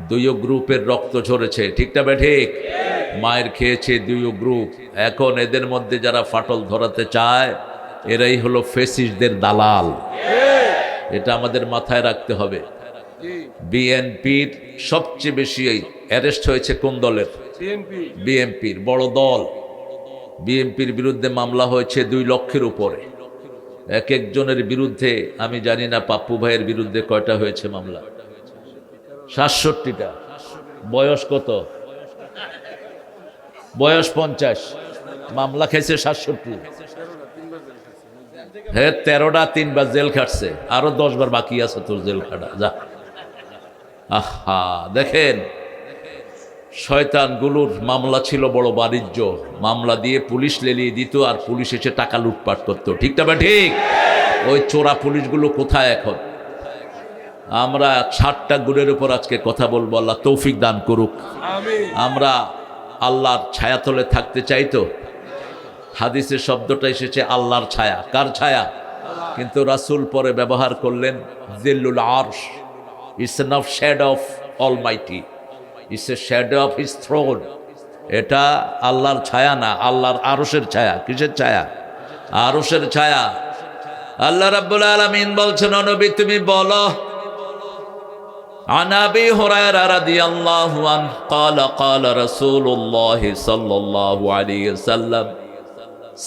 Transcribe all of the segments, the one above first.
দুইও গ্রুপের রক্ত ঝরেছে, ঠিক না ঠিক? মায়ের খেয়েছে দুইও গ্রুপ। এখন এদের মধ্যে যারা ফাটল ধরাতে চায় এরাই হলো ফেসিস্টদের দালাল। এটা আমাদের মাথায় রাখতে হবে। বিএনপির সবচেয়ে বেশি অ্যারেস্ট হয়েছে কোন দলের? বিএনপির বড় দল। বিএনপির বিরুদ্ধে মামলা হয়েছে 2 লক্ষের উপরে। এক একজনের বিরুদ্ধে, আমি জানি না পাপ্পু ভাইয়ের বিরুদ্ধে কয়টা হয়েছে মামলা? 67টা। বয়স কত? বয়স 50। মামলা খাইছে 67। হ্যাঁ, 13টা 3 বার জেল খাটছে, আরো 10 বার বাকি আছে তোর জেল খাটা। যা, আহা, দেখেন শয়তানগুলোর মামলা ছিল বড় বাণিজ্য। মামলা দিয়ে পুলিশ লেলিয়ে দিত, আর পুলিশ এসে টাকা লুটপাট করতো, ঠিক না ঠিক? ওই চোরা পুলিশগুলো কোথায় এখন? আমরা 60টা গুণের উপর আজকে কথা বলবো, আল্লাহ তৌফিক দান করুক। আমরা আল্লাহর ছায়াতলে থাকতে চাই তো। হাদিসের শব্দটা এসেছে আল্লাহর ছায়া। কার ছায়া? কিন্তু রাসূল পরে ব্যবহার করলেন জিল্লুল আরশ। It's not shadow of almighty, it's a shadow of his throne. এটা আল্লাহর ছায়া না, আল্লাহর আরশের ছায়া। কিসের ছায়া? আরশের ছায়া। আল্লাহ রাব্বুল আলামিন বলছেন, ও নবী তুমি বলো, عن أبي هريرة رضي الله عنه قال قال رسول الله صلى الله عليه وسلم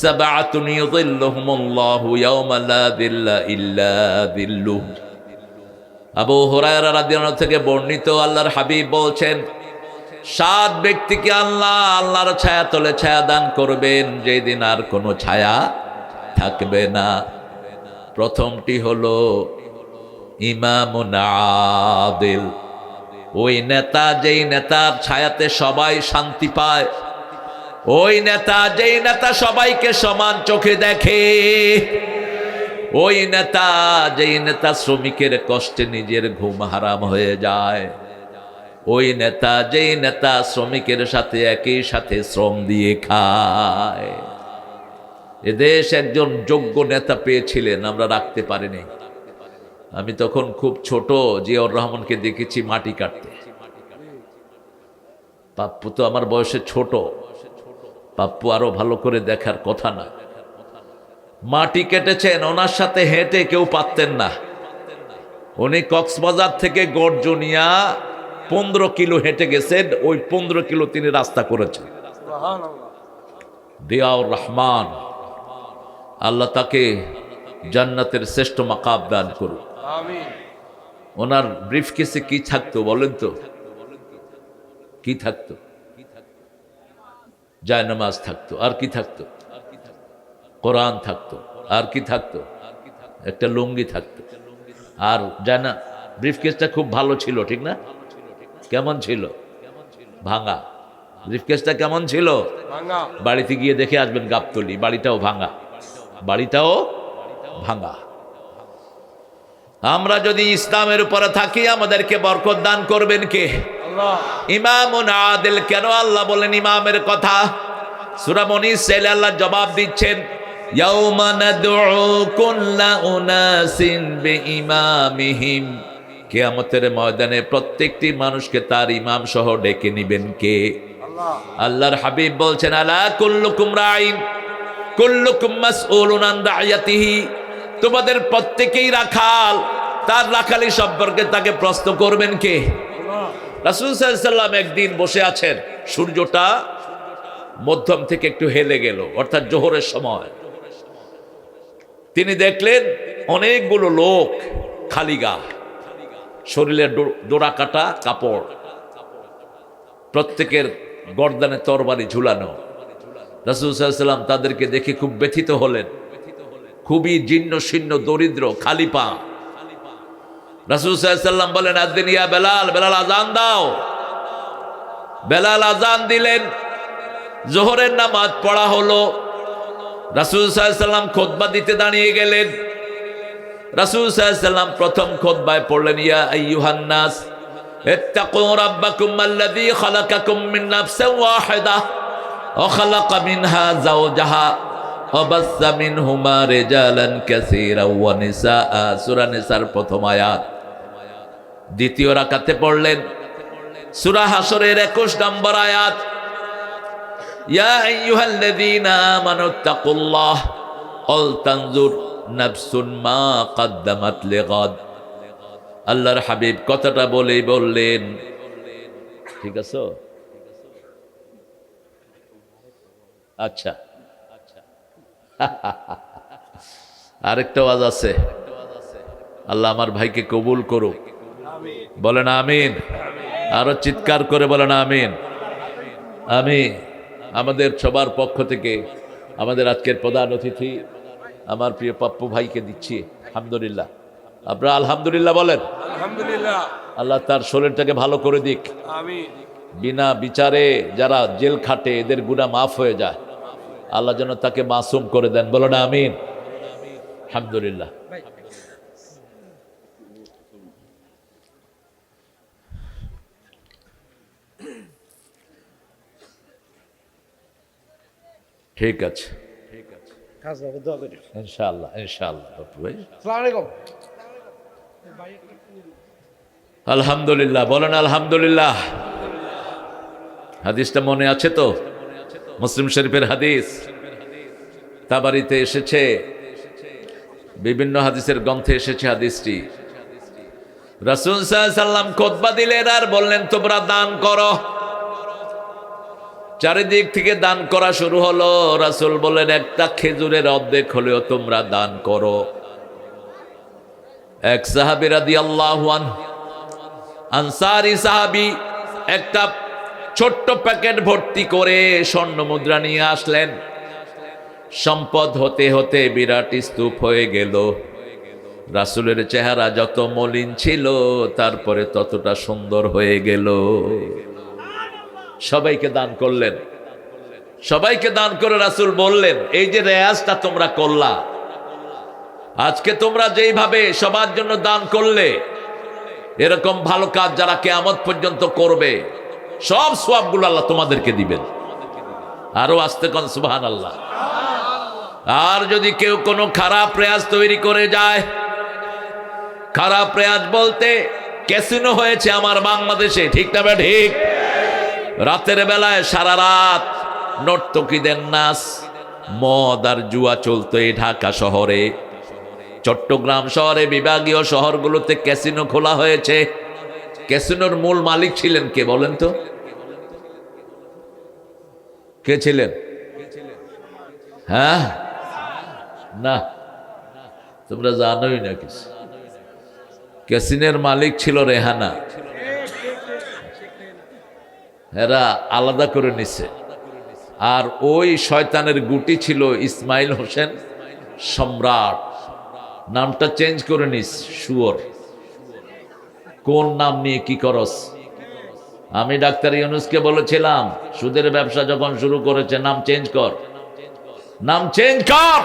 7 يظلهم الله يوم لا ظل إلا ظله। আবু হুরায়রা রাদিয়াল্লাহু থেকে বর্ণিত, আল্লাহর হাবিব বলছেন 7 ব্যক্তিকে আল্লাহ আল্লাহর ছায়া তলে ছায়া দান করবেন, যেই দিন আর কোনো ছায়া থাকবে না। প্রথমটি হলো ইমামুন আদিল। ওই নেতা, যেই নেতার ছায়াতে সবাই শান্তি পায়, ওই নেতা, যেই নেতা সবাইকে সমান চোখে দেখে, ওই নেতা, যেই নেতা শ্রমিকের কষ্টে নিজের ঘুম হারাম হয়ে যায়, ওই নেতা, যেই নেতা শ্রমিকের সাথে একই সাথে শ্রম দিয়ে খায়। এদেশ একজন যোগ্য নেতা পেয়েছিলেন, আমরা রাখতে পারিনি। আমি তখন খুব ছোট, জিয়াউর রহমানকে দেখেছি মাটি কাটতে। পাপ্পু তো আমার বয়সে ছোট, পাপ্পু আরো ভালো করে দেখার কথা না। মাটি কেটেছেন, ওনার সাথে হেঁটে কেউ পারতেন না। উনি কক্সবাজার থেকে গর্জনিয়া 15 কিলো হেঁটে গেছেন, ওই 15 কিলো তিনি রাস্তা করেছেন। জিয়াউর রহমান, আল্লাহ তাকে জান্নাতের শ্রেষ্ঠ মাকাম দান করুন। ওনার ব্রিফকেসে কি থাকতো বলেন তো? কি থাকতো? জায়নামাজ থাকতো। আর কি থাকতো? কোরআন থাকতো। আর কি থাকতো? একটা লুঙ্গি থাকতো। আর জানা ব্রিফকেসটা খুব ভালো ছিল, ঠিক না? কেমন ছিল? ভাঙা। ব্রিফকেসটা কেমন ছিল? বাড়িতে গিয়ে দেখে আসবেন গাবতলি, বাড়িটাও ভাঙা, বাড়িটাও ভাঙা। আমরা যদি ইসলামের উপরে থাকি আমাদেরকে বরকত দান করবেন কে? আল্লাহ। ইমামুন আদিল, কেন আল্লাহ বলেন ইমামের কথা? সূরা মুনিসে আল্লাহ জবাব দিচ্ছেন, ইয়াউমা নাদউ কুল্লা উনাসিন বিইমামিহিম। কিয়ামতের ময়দানে প্রত্যেকটি মানুষকে তার ইমাম সহ ডেকে নিবেন কে? আল্লাহ। আল্লাহর হাবিব বলছেন, আলা কুল্লুকুম রাইন কুল্লুকুম মাসউলুন আন রাইয়াতিহি। তোমাদের প্রত্যেকেই রাখাল, তার রাখালি সম্পর্কে তাকে প্রশ্ন করবেন কে? রাসূল সাল্লাল্লাহু আলাইহি ওয়াসাল্লাম একদিন বসে আছেন, সূর্যটা মধ্যম থেকে একটু হেলে গেল, অর্থাৎ জোহরের সময়। তিনি দেখলেন অনেকগুলো লোক খালি গা, শরীরে ডোরা কাটা কাপড়, প্রত্যেকের গর্দানে তরবারি ঝুলানো। রাসূল সাল্লাল্লাহু আলাইহি ওয়াসাল্লাম তাদেরকে দেখে খুব ব্যথিত হলেন, খুবই জীর্ণ শীর্ণ দরিদ্র, খালি পা। রাসূল সাল্লাল্লাহু আলাইহি ওয়াসাল্লাম বলেন, আযিন ইয়া বেলাল, বেলাল আযান দাও। বেলাল আযান দিলেন, যোহরের নামাজ পড়া হলো। রাসূল সাল্লাল্লাহু আলাইহি ওয়াসাল্লাম খুতবা দিতে দাঁড়িয়ে গেলেন। রাসূল সাল্লাল্লাহু আলাইহি ওয়াসাল্লাম প্রথম খুতবায় পড়লেন, ইয়া আইয়ুহান নাস ইত্তাকু রাব্বাকুম আল্লাযী খালাকাকুম মিন নাফসিন ওয়াহিদাহ ওয়া খালাকা মিনহা যাওজাহা وبث منهما رجالا كثيرا ونساء। সূরা নিসার প্রথম আয়াত। দ্বিতীয় রাকাতে পড়লেন সূরা হাসরের 21 নম্বর আয়াত, ইয়া আইয়ুহাল্লাযীনা আমানুত্তাকুল্লাহ ওয়াল তানজুর নাফসুন মা কদ্দামাত লিগাদ। আল্লাহর হাবিব কথাটা বলেই বললেন, ঠিক আছে? আচ্ছা, আরেকটা ওয়াজ আছে। আল্লাহ আমার ভাইকে কবুল করুক, বলেন আমিন। আরো চিৎকার করে বলেন আমিন। আমি আমাদের সবার পক্ষ থেকে আমাদের আজকের প্রধান অতিথি আমার প্রিয় পাপ্পু ভাইকে দিচ্ছি আলহামদুলিল্লাহ। আপনারা আলহামদুলিল্লাহ বলেন। আলহামদুলিল্লাহ। আল্লাহ তার শরীরটাকে ভালো করে দিক। আমিন। বিনা বিচারে যারা জেল খাটে এদের গুনাহ মাফ হয়ে যায়, আল্লাহ যেন তাকে মাসুম করে দেন, বলো না আমিন। আলহামদুলিল্লাহ। ঠিক আছে, ইনশাআল্লাহ ইনশাআল্লাহ। আলহামদুলিল্লাহ বলেন আলহামদুলিল্লাহ। হাদিসটা মনে আছে তো? মুসলিম শরীফের হাদিস, তাবারিতে এসেছে, বিভিন্ন হাদিসের গ্রন্থে এসেছে হাদিসটি। রাসূল সাল্লাল্লাহু আলাইহি সাল্লাম খুতবা দিলেন আর বললেন, তোমরা দান করো। চারিদিক থেকে দান করা শুরু হলো। রাসূল বললেন, একটা খেজুরের অর্ধেক হলেও তোমরা দান করো। এক সাহাবী রাদিয়াল্লাহু আনহু, আনসারী সাহাবী, একটা ছোট্ট প্যাকেট ভর্তি করে স্বর্ণ মুদ্রা নিয়ে আসলেন। সম্পদ হতে হতে বিরাট স্তূপ হয়ে গেল। রাসূলের চেহারা যত মলিন ছিল তারপরে ততটা সুন্দর হয়ে গেল। সবাইকে দান করলেন। সবাইকে দান করে রাসূল বললেন, এই যে রেয়াজটা তোমরা করলা, আজকে তোমরা যেইভাবে সবার জন্য দান করলে, এরকম ভালো কাজ যারা কিয়ামত পর্যন্ত করবে সব সওয়াবগুলো আল্লাহ তোমাদেরকে দিবেন। আরো আস্তে কোন সুবহানাল্লাহ। আর যদি কেউ কোনো খারাপ রেয়াজ তৈরি করে যায়, খারাপ রেয়াজ বলতে ক্যাসিনো হয়েছে আমার বাংলাদেশে, ঠিক না ভাই? ঠিক। রাতের বেলায় সারা রাত নর্তকীদের নাচ, মদ আর জুয়া চলতো এই ঢাকা শহরে। চট্টগ্রাম শহরে বিভাগীয় শহরগুলোতে ক্যাসিনো খোলা হয়েছে। ক্যাসিনোর মূল মালিক ছিলেন কে বলেন তো? কে ছিলেন? হ্যাঁ, না তোমরা জানোই না কিছু। ক্যাসিনের মালিক ছিল রেহানা। এরা আলাদা করে নিছে। আর ওই শয়তানের গুটি ছিল ইসমাইল হোসেন সম্রাট। নামটা চেঞ্জ করে নিস, শুয়োর। কোন নাম নিয়ে কি করস? আমি ডাক্তার ইউনূসকে বলেছিলাম, সুদের ব্যবসা যখন শুরু করেছে নাম চেঞ্জ কর, নাম চেঞ্জ কর।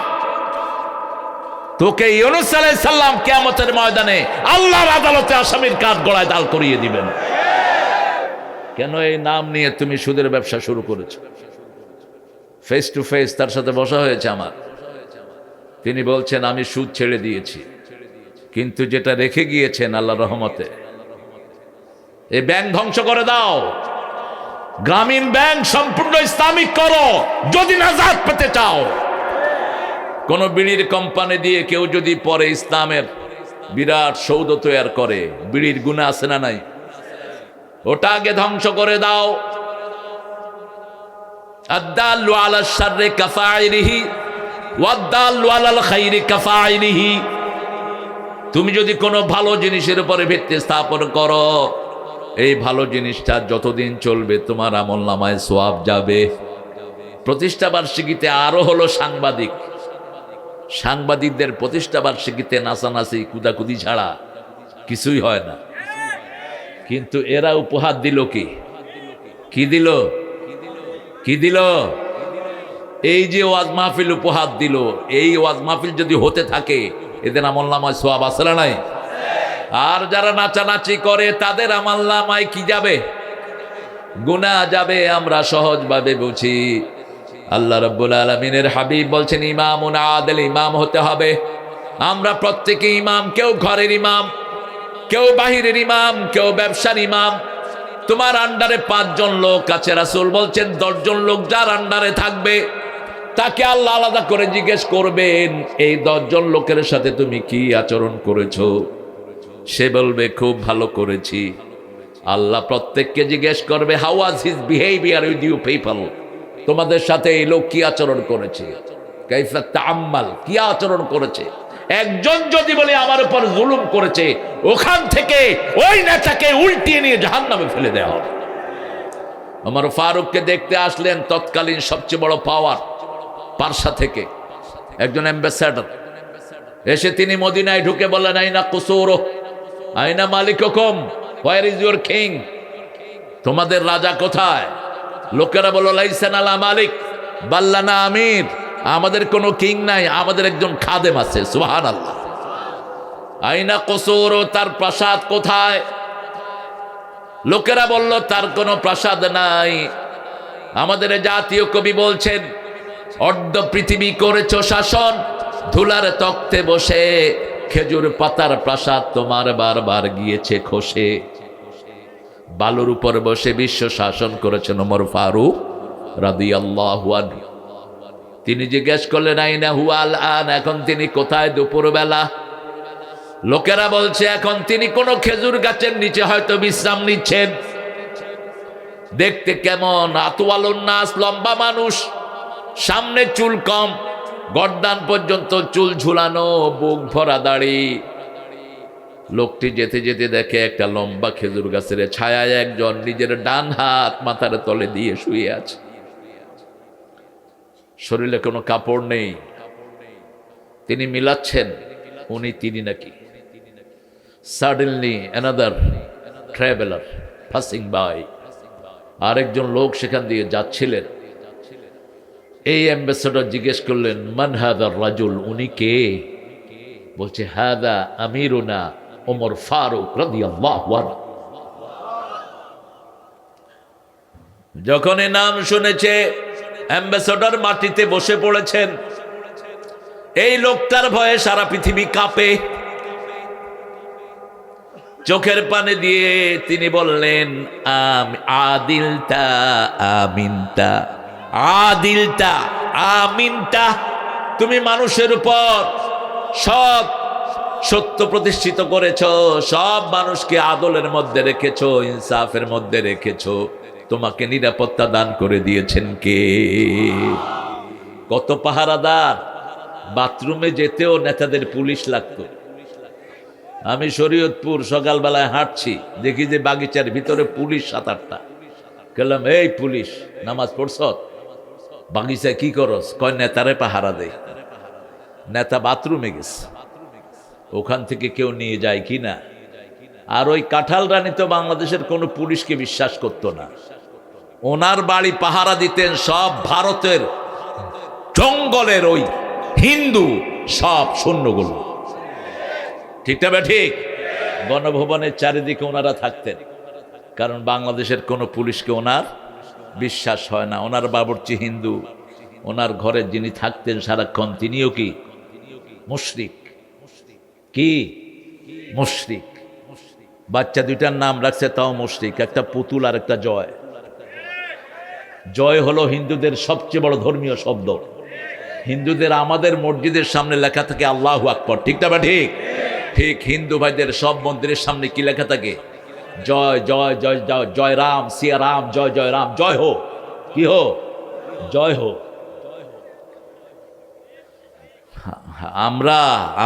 তোকে ইউনূস আলাইহিস সালাম কিয়ামতের ময়দানে আল্লাহর আদালতে আসামির কাঠ গড়ায় দাঁড় করিয়ে দিবেন। কেন এই নাম নিয়ে তুমি সুদের ব্যবসা শুরু করেছো? ফেস টু ফেস তার সাথে বসা হয়েছে আমার। তিনি বলছেন, আমি সুদ ছেড়ে দিয়েছি, কিন্তু যেটা রেখে গিয়েছেন আল্লাহর রহমতে, এই ব্যাংক ধ্বংস করে দাও। গ্রামীণ ব্যাংক সম্পূর্ণ ইসলামিক করো যদি নাজাত পেতে চাও। কোন বিড়ির কোম্পানি দিয়ে কেউ যদি পরে ইসলামের বিরাট সৌধ তৈরি করে, বিড়ির গুনাহ আছে না নাই? ওটা আগে ধ্বংস করে দাও। আদ-দাল্লু আলা শাররি কাফাইলিহি ওয়াদ-দাল্লু আলাল খাইরি কাফাইলিহি। তুমি যদি কোনো ভালো জিনিসের উপরে ভিত্তি স্থাপন করো, এই ভালো জিনিসটা যতদিন চলবে তোমার আমলনামায় সওয়াব যাবে। প্রতিষ্ঠা বার্ষিকীতে আরো হলো সাংবাদিক। সাংবাদিকদের প্রতিষ্ঠা বার্ষিকীতে নাচানাচি কুদাকুদি ছাড়া কিছুই হয় না। কিন্তু এরা উপহার দিল কি? কি দিল? কি দিল? এই যে ওয়াজ মাহফিল উপহার দিল, এই ওয়াজ মাহফিল যদি হতে থাকে এদের আমলনামায় সওয়াব আছে না নাই? আর যারা নাচানাচি করে তাদের আমলনামায় কি যাবে? গুনাহ যাবে। আমরা সহজভাবে বুঝি। আল্লাহ রাব্বুল আলামিনের হাবিব বলছেন, ইমামুন আদিল, ইমাম হতে হবে। আমরা প্রত্যেকে ইমাম, কেউ ঘরের ইমাম, কেউ বাহিরের ইমাম, কেউ ব্যবসার ইমাম। তোমার আন্ডারে 5 জন লোক আছে, রাসূল বলছেন 10 জন লোক যার আন্ডারে থাকবে তাকে আল্লাহ আলাদা করে জিজ্ঞেস করবেন, এই 10 জন লোকের সাথে তুমি কি আচরণ করেছো? সে বলবে খুব ভালো করেছি। আল্লাহ প্রত্যেককে জিজ্ঞেস করবে, how was his behaviour with you people, তোমাদের সাথে এই লোক কি আচরণ করেছে? কাইফা তাআম্মাল, কি আচরণ করেছে? একজন যদি বলে আমার উপর জুলুম করেছে, ওখান থেকে ওই নেতাকে উল্টিয়ে নিয়ে জাহান্নামে ফেলে দেওয়া হবে। ওমর ফারুককে দেখতে আসলেন তৎকালীন সবচেয়ে বড় পাওয়ার পারসা থেকে একজন অ্যাম্বাসেডর। এসে তিনি মদিনায় ঢুকে বললেন, আইনা কুসুরু আইনা মালিকুকুম, হোয়ার ইজ ইউর কিং? তোমাদের রাজা কোথায়? লোকেরা বলল, লাইসা লানা মালিক বাল লানা আমির, আমাদের কোনো কিং নাই, আমাদের একজন খাদেম আছে। সুবহানাল্লাহ। আইনা কুসুরু, তার প্রাসাদ কোথায়? লোকেরা বলল, তার কোনো প্রাসাদ নাই। আমাদের জাতীয় কবি বলছেন, অর্ধ পৃথিবী করেছো শাসন, ধুলার তক্তে বসে, খেজুর পাতার প্রাসাদ তোমার বারবার গিয়েছে খসে। বালুর উপর বসে বিশ্ব শাসন করেছেন ওমর ফারুক রাদিয়াল্লাহু আনহু। তিনি জিজ্ঞেস করলেন, আইনা হুয়া আল আন, এখন তিনি কোথায় দুপুরবেলা? লোকেরা বলছে, এখন তিনি কোন খেজুর গাছের নিচে হয়তো বিশ্রাম নিচ্ছেন। দেখতে কেমন? আতওয়ালুন নাস, লম্বা মানুষ, সামনে চুল কম, গর্দান পর্যন্ত চুল ঝুলানো, বুক ভরা দাড়ি। লোকটি যেতে যেতে দেখে একটা লম্বা খেজুর গাছের ছায়ায় একজন নিজের ডান হাত মাথার তলে দিয়ে শুয়ে আছে। শরীরে কোনো কাপড় নেই। তিনি মিলাচ্ছেন তিনি নাকি। Suddenly another traveller passing by, আরেকজন লোক সেখান দিয়ে যাচ্ছিলেন। এই অ্যাম্বাসেডর জিজ্ঞেস করলেন, মান হাদার রাজুল, উনি কে? বলছে, হাদা আমিরুনা ওমর ফারুক রাদিয়াল্লাহু আনহু। যখন এই নাম শুনেছে অ্যাম্বাসেডর মাটিতে বসে পড়েছেন। এই লোকটার ভয়ে সারা পৃথিবী কাঁপে। চোখের পানি দিয়ে তিনি বললেন, আদিলতা আমিনতা, আদিলতা আমিনতা, তুমি মানুষের উপর সব সত্য প্রতিষ্ঠিত করেছ, সব মানুষকে আদলের মধ্যে রেখেছ, ইনসাফের মধ্যে রেখেছ। তোমাকে নিরাপত্তা দান করে দিয়েছেন কে? কত পাহারাদার! বাথরুমে যেতেও নেতাদের পুলিশ লাগতো। আমি শরীয়তপুর সকালবেলায় হাঁটছি, দেখি যে বাগিচার ভিতরে পুলিশ 7-8টা। বললাম, এই পুলিশ, নামাজ পড়ছ? বাগিচায় কি করস? কয় নেতারে পাহারা দেয়। নেতা বাথরুমে গেছে, ওখান থেকে কেউ নিয়ে যায় কি না। আর ওই কাঁঠাল রানী তো বাংলাদেশের কোনো পুলিশকে বিশ্বাস করতো না। ওনার বাড়ি পাহারা দিতেন সব ভারতের জঙ্গলের ওই হিন্দু সব সৈন্যগুলো। ঠিক না? ঠিক। গণভবনের চারিদিকে ওনারা থাকতেন, কারণ বাংলাদেশের কোনো পুলিশকে ওনার বিশ্বাস হয় না। ওনার বাবুর্চি হিন্দু, ওনার ঘরে যিনি থাকতেন সারাক্ষণ তিনিও কি মুশরিক। কি মুশরিক? বাচ্চা দুইটার নাম রাখছে তাও মুশরিক, একটা পুতুল আর একটা জয়। জয় হলো হিন্দুদের সবচেয়ে বড় ধর্মীয় শব্দ। হিন্দুদের আমাদের মসজিদের সামনে লেখা থাকে আল্লাহু আকবার। ঠিক না? ঠিক। ঠিক হিন্দু ভাইদের সব মন্দিরের সামনে কি লেখা থাকে? জয় জয় জয় জয়, জয় রাম সিয়া রাম, জয় জয় রাম, জয় হো। কি হো? জয় হো।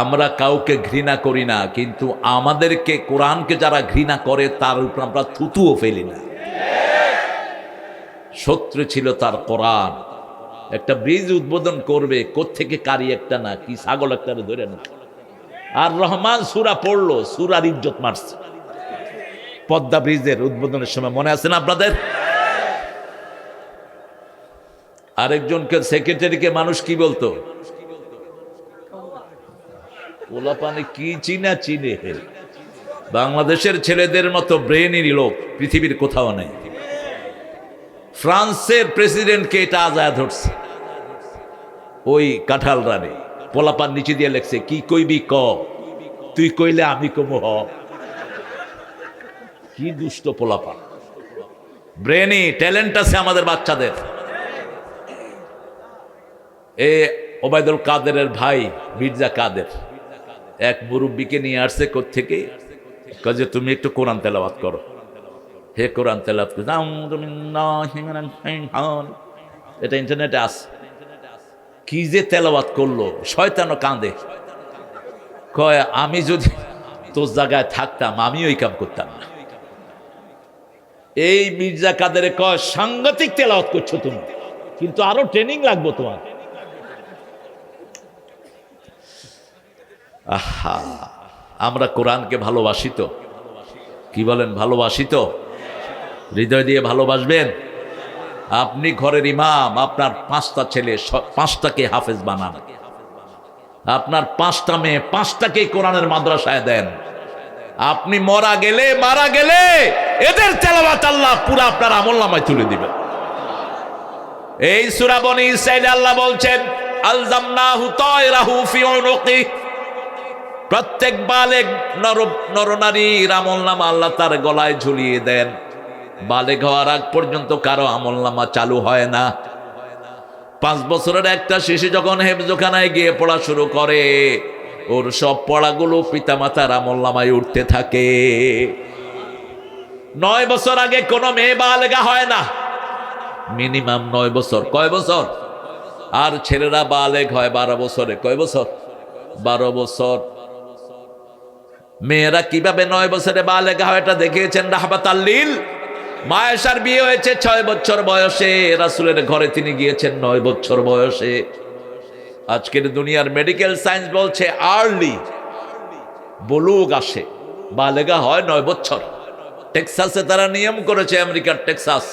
আমরা কাউকে ঘৃণা করি না, কিন্তু আমাদেরকে কোরআনকে যারা ঘৃণা করে তার উপর আমরা থুতুও ফেলি না। শত্রু ছিল তার কোরআন। একটা ব্রিজ উদ্বোধন করবে, কোত্থেকে কারি একটা না কি ছাগল একটা ধরে না। আর রহমান সূরা পড়লো, সূরার ইজ্জত মারছে। পদ্মা ব্রিজের উদ্বোধনের সময় মনে আছে না আপনাদের? আরেকজনকে সেক্রেটারিকে মানুষ কি বলতো? ওলা পানি কি চিনা চিনে। বাংলাদেশের ছেলেদের মতো ব্রেনেরই লোক পৃথিবীর কোথাও নেই। ফ্রান্সের প্রেসিডেন্টকে এটা আজায়া ধরছে। ওই কাঁঠাল রানী পোলাপান নিচে দিয়ে লেখছে, কি কইবি ক, তুই কইলে আমি কমু হ। কি দুষ্ট পোলাপা, ব্রেনি ট্যালেন্ট আছে আমাদের বাচ্চাদের। এ ওবায়দুল কাদেরের ভাই মির্জা কাদের এক মুরব্বীকে নিয়ে আসছে কোত্থেকে, কাজে তুমি একটু কোরআন তেলাওয়াত করো। হে কোরআন তেলাওয়াত করো, এটা ইন্টারনেটে আছে। কি যে তেলাওয়াত করলো, শয়তানও কাঁদে, কয় আমি যদি তোর জায়গায় থাকতাম আমি ওই কাম করতাম না। এই মির্জা কাদেরে কয় সাংঘাতিক তেলাওয়াত করছো তুমি, কিন্তু আরো ট্রেনিং লাগবে তোমার। আহা, আমরা কোরআনকে ভালোবাসি তো? কি বলেন, ভালোবাসি তো? হৃদয় দিয়ে ভালোবাসবেন। আপনি ঘরের ইমাম, আপনার 5টা ছেলে 5টাকে হাফেজ বানান, আপনার 5টা মেয়ে 5টাকে কোরআনের মাদ্রাসায় দেন। আপনি মারা গেলে এদের তেলাওয়াত আল্লাহ পুরো আপনার আমলনামায় তুলে দিবেন। এই সূরা বনী ইসরাঈল আল্লাহ বলছেন আলজামনাহু তায়রাহু ফি উনুকি, প্রত্যেক বালেগ নরনারীর আমলনামা আল্লাহ তার গলায় ঝুলিয়ে দেন। বালেগ হওয়ার আগ পর্যন্ত কারো আমলনামা চালু হয় না। 5 বছরের একটা শিশু যখন হেফজখানায় গিয়ে পড়া শুরু করে, ওর সব পড়াগুলো পিতামাতার আমলনামায় উঠতে থাকে। 9 বছর আগে কোনো মেয়ে বালেগা হয় না, মিনিমাম 9 বছর। কয় বছর? আর ছেলেরা বালেগ হয় 12 বছরে। কয় বছর? 12 বছর। মেয়েরা কিভাবে 9 বছরে বালেগা হয় এটা দেখিয়েছেন রাহমাতাল লিল। মা আয়েশার বিয়ে হয়েছে 6 বছর বয়সে, রাসূলের ঘরে তিনি গিয়েছেন 9 বছর বয়সে। আজকের দুনিয়ার মেডিকেল সায়েন্স বলছে আর্লি বুলুগ আসে, বালেগা হয় 9 বছর। টেক্সাসে তারা নিয়ম করেছে, আমেরিকার টেক্সাস,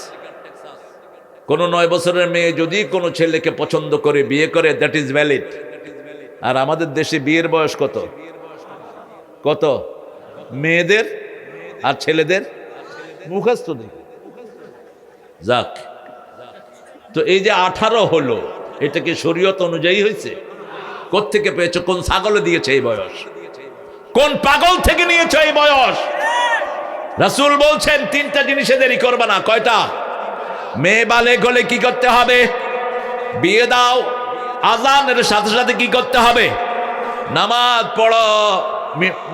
কোন 9 বছরের মেয়ে যদি কোনো ছেলেকে পছন্দ করে বিয়ে করে, দ্যাট ইজ ভ্যালিড। আর আমাদের দেশে বিয়ের বয়স কত? কত? মেয়েদের আর ছেলেদের মুখস্থ নেই। যাক, তো এই যে 18 হলো, এটা কি শরীয়ত অনুযায়ী হয়েছে? কোত্থেকে পেয়েছো? কোন ছাগলে দিয়েছে এই বয়স? কোন পাগল থেকে নিয়েছো এই বয়স? রাসূল বলছেন 3টা জিনিসে দেরি করবে না। কয়টা? মেয়ে বালেগ হলে কি করতে হবে? বিয়ে দাও। আযানের সাথে সাথে কি করতে হবে? নামাজ পড়ো।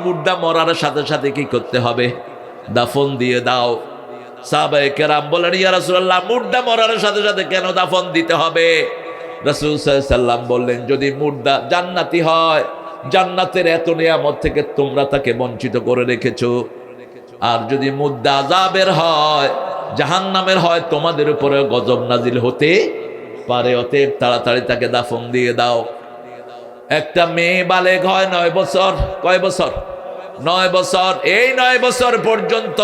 মুর্দা মরার সাথে সাথে কি করতে হবে? দাফন দিয়ে দাও। সাহাবায়ে কেরাম বলেন, ইয়া রাসূলুল্লাহ, মুর্দা মরার সাথে সাথে কেন দাফন দিতে হবে? রাসূল সাল্লাল্লাহু আলাইহি সাল্লাম বললেন, যদি মুর্দা জান্নাতি হয়, জান্নাতের এত নিয়ামত থেকে তোমরা তাকে বঞ্চিত করে রেখেছো। আর যদি মুর্দা আযাবের হয়, জাহান্নামের হয়, তোমাদের উপরে গজব নাজিল হতে পারে। অতএব তাড়াতাড়ি তাকে দাফন দিয়ে দাও। একটা মেয়ে বালেগ হয় 9 বছর। কয় বছর? 9 বছর। এই 9 বছর পর্যন্ত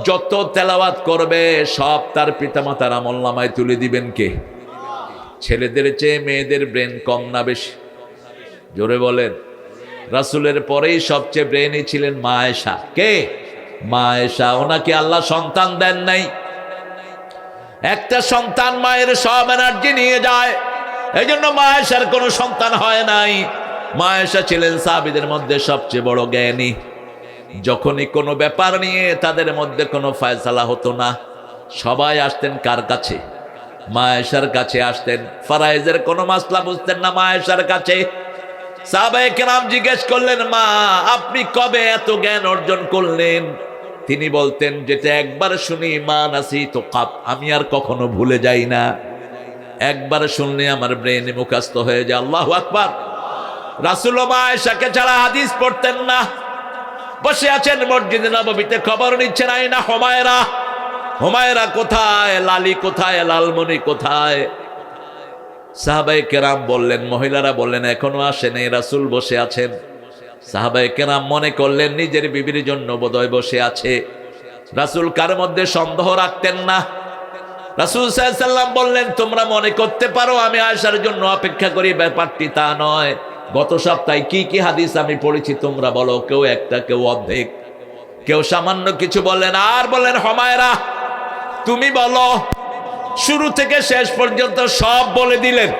যত তেলাওয়াত করবে সব তার পিতামাতার আমলনামায় তুলে দিবেন কে? ছেলেদের চেয়ে মেয়েদের ব্রেন কম না বেশি? জোরে বলেন। রাসূলের পরেই সবচেয়ে ব্রেনই ছিলেন মা আয়েশা। কে? মা আয়েশা। ওনাকে আল্লাহ সন্তান দেন নাই। একটা সন্তান মায়ের সব এনার্জি নিয়ে যায়, এই জন্য মা আয়েশার কোনো সন্তান হয় নাই। মা আয়েশা ছিলেন সাহাবীদের মধ্যে সবচেয়ে বড় জ্ঞানী। যখনই কোনো ব্যাপার নিয়ে তাদের মধ্যে কোনো ফয়সালা হতো না, সবাই আসতেন কার কাছে? মা আয়েশার কাছে আসতেন। ফরায়েজের কোনো মাসলা বুঝতেন না, মা আয়েশার কাছে। সাহাবায়ে কেরাম জিজ্ঞেস করলেন, মা আপনি কবে এত জ্ঞান অর্জন করলেন? তিনি বলতেন, যেটা একবার শুনি মা নাসি তো কাত, আমি আর কখনো ভুলে যাই না। একবার শুনলে আমার ব্রেনে মুখস্থ হয়ে যায়। আল্লাহু আকবার। রাসূল মা আয়েশাকে ছাড়া হাদিস পড়তেন না। বসে আছেন মসজিদে নববীতে, খবর নিচ্ছেন, আইনা হুমায়রা, হুমায়রা কোথায়? লালি কোথায়? লালমণি কোথায়? সাহাবায়ে কেরাম বললেন, মহিলারা বললেন এখনো আসেনি। রাসূল বসে আছেন। সাহাবায়ে কেরাম মনে করলেন নিজের বিবির জন্য বোধহয় বসে আছে। রাসূল কার মধ্যে সন্দেহ রাখতেন না। রাসূল সাল্লাল্লাহু আলাইহি ওয়াসাল্লাম বললেন, তোমরা মনে করতে পারো আমি আয়েশার জন্য অপেক্ষা করি, ব্যাপারটি তা নয়। গত সপ্তাহে কি কি হাদিস আমি পড়েছি তোমরা বলো। কেউ একটা, কেউ অর্ধেক, কেউ সামান্য কিছু বললেন। আর বললেন, হুমায়রা তুমি বলো। শুরু থেকে শেষ পর্যন্ত সব বলে দিলেন।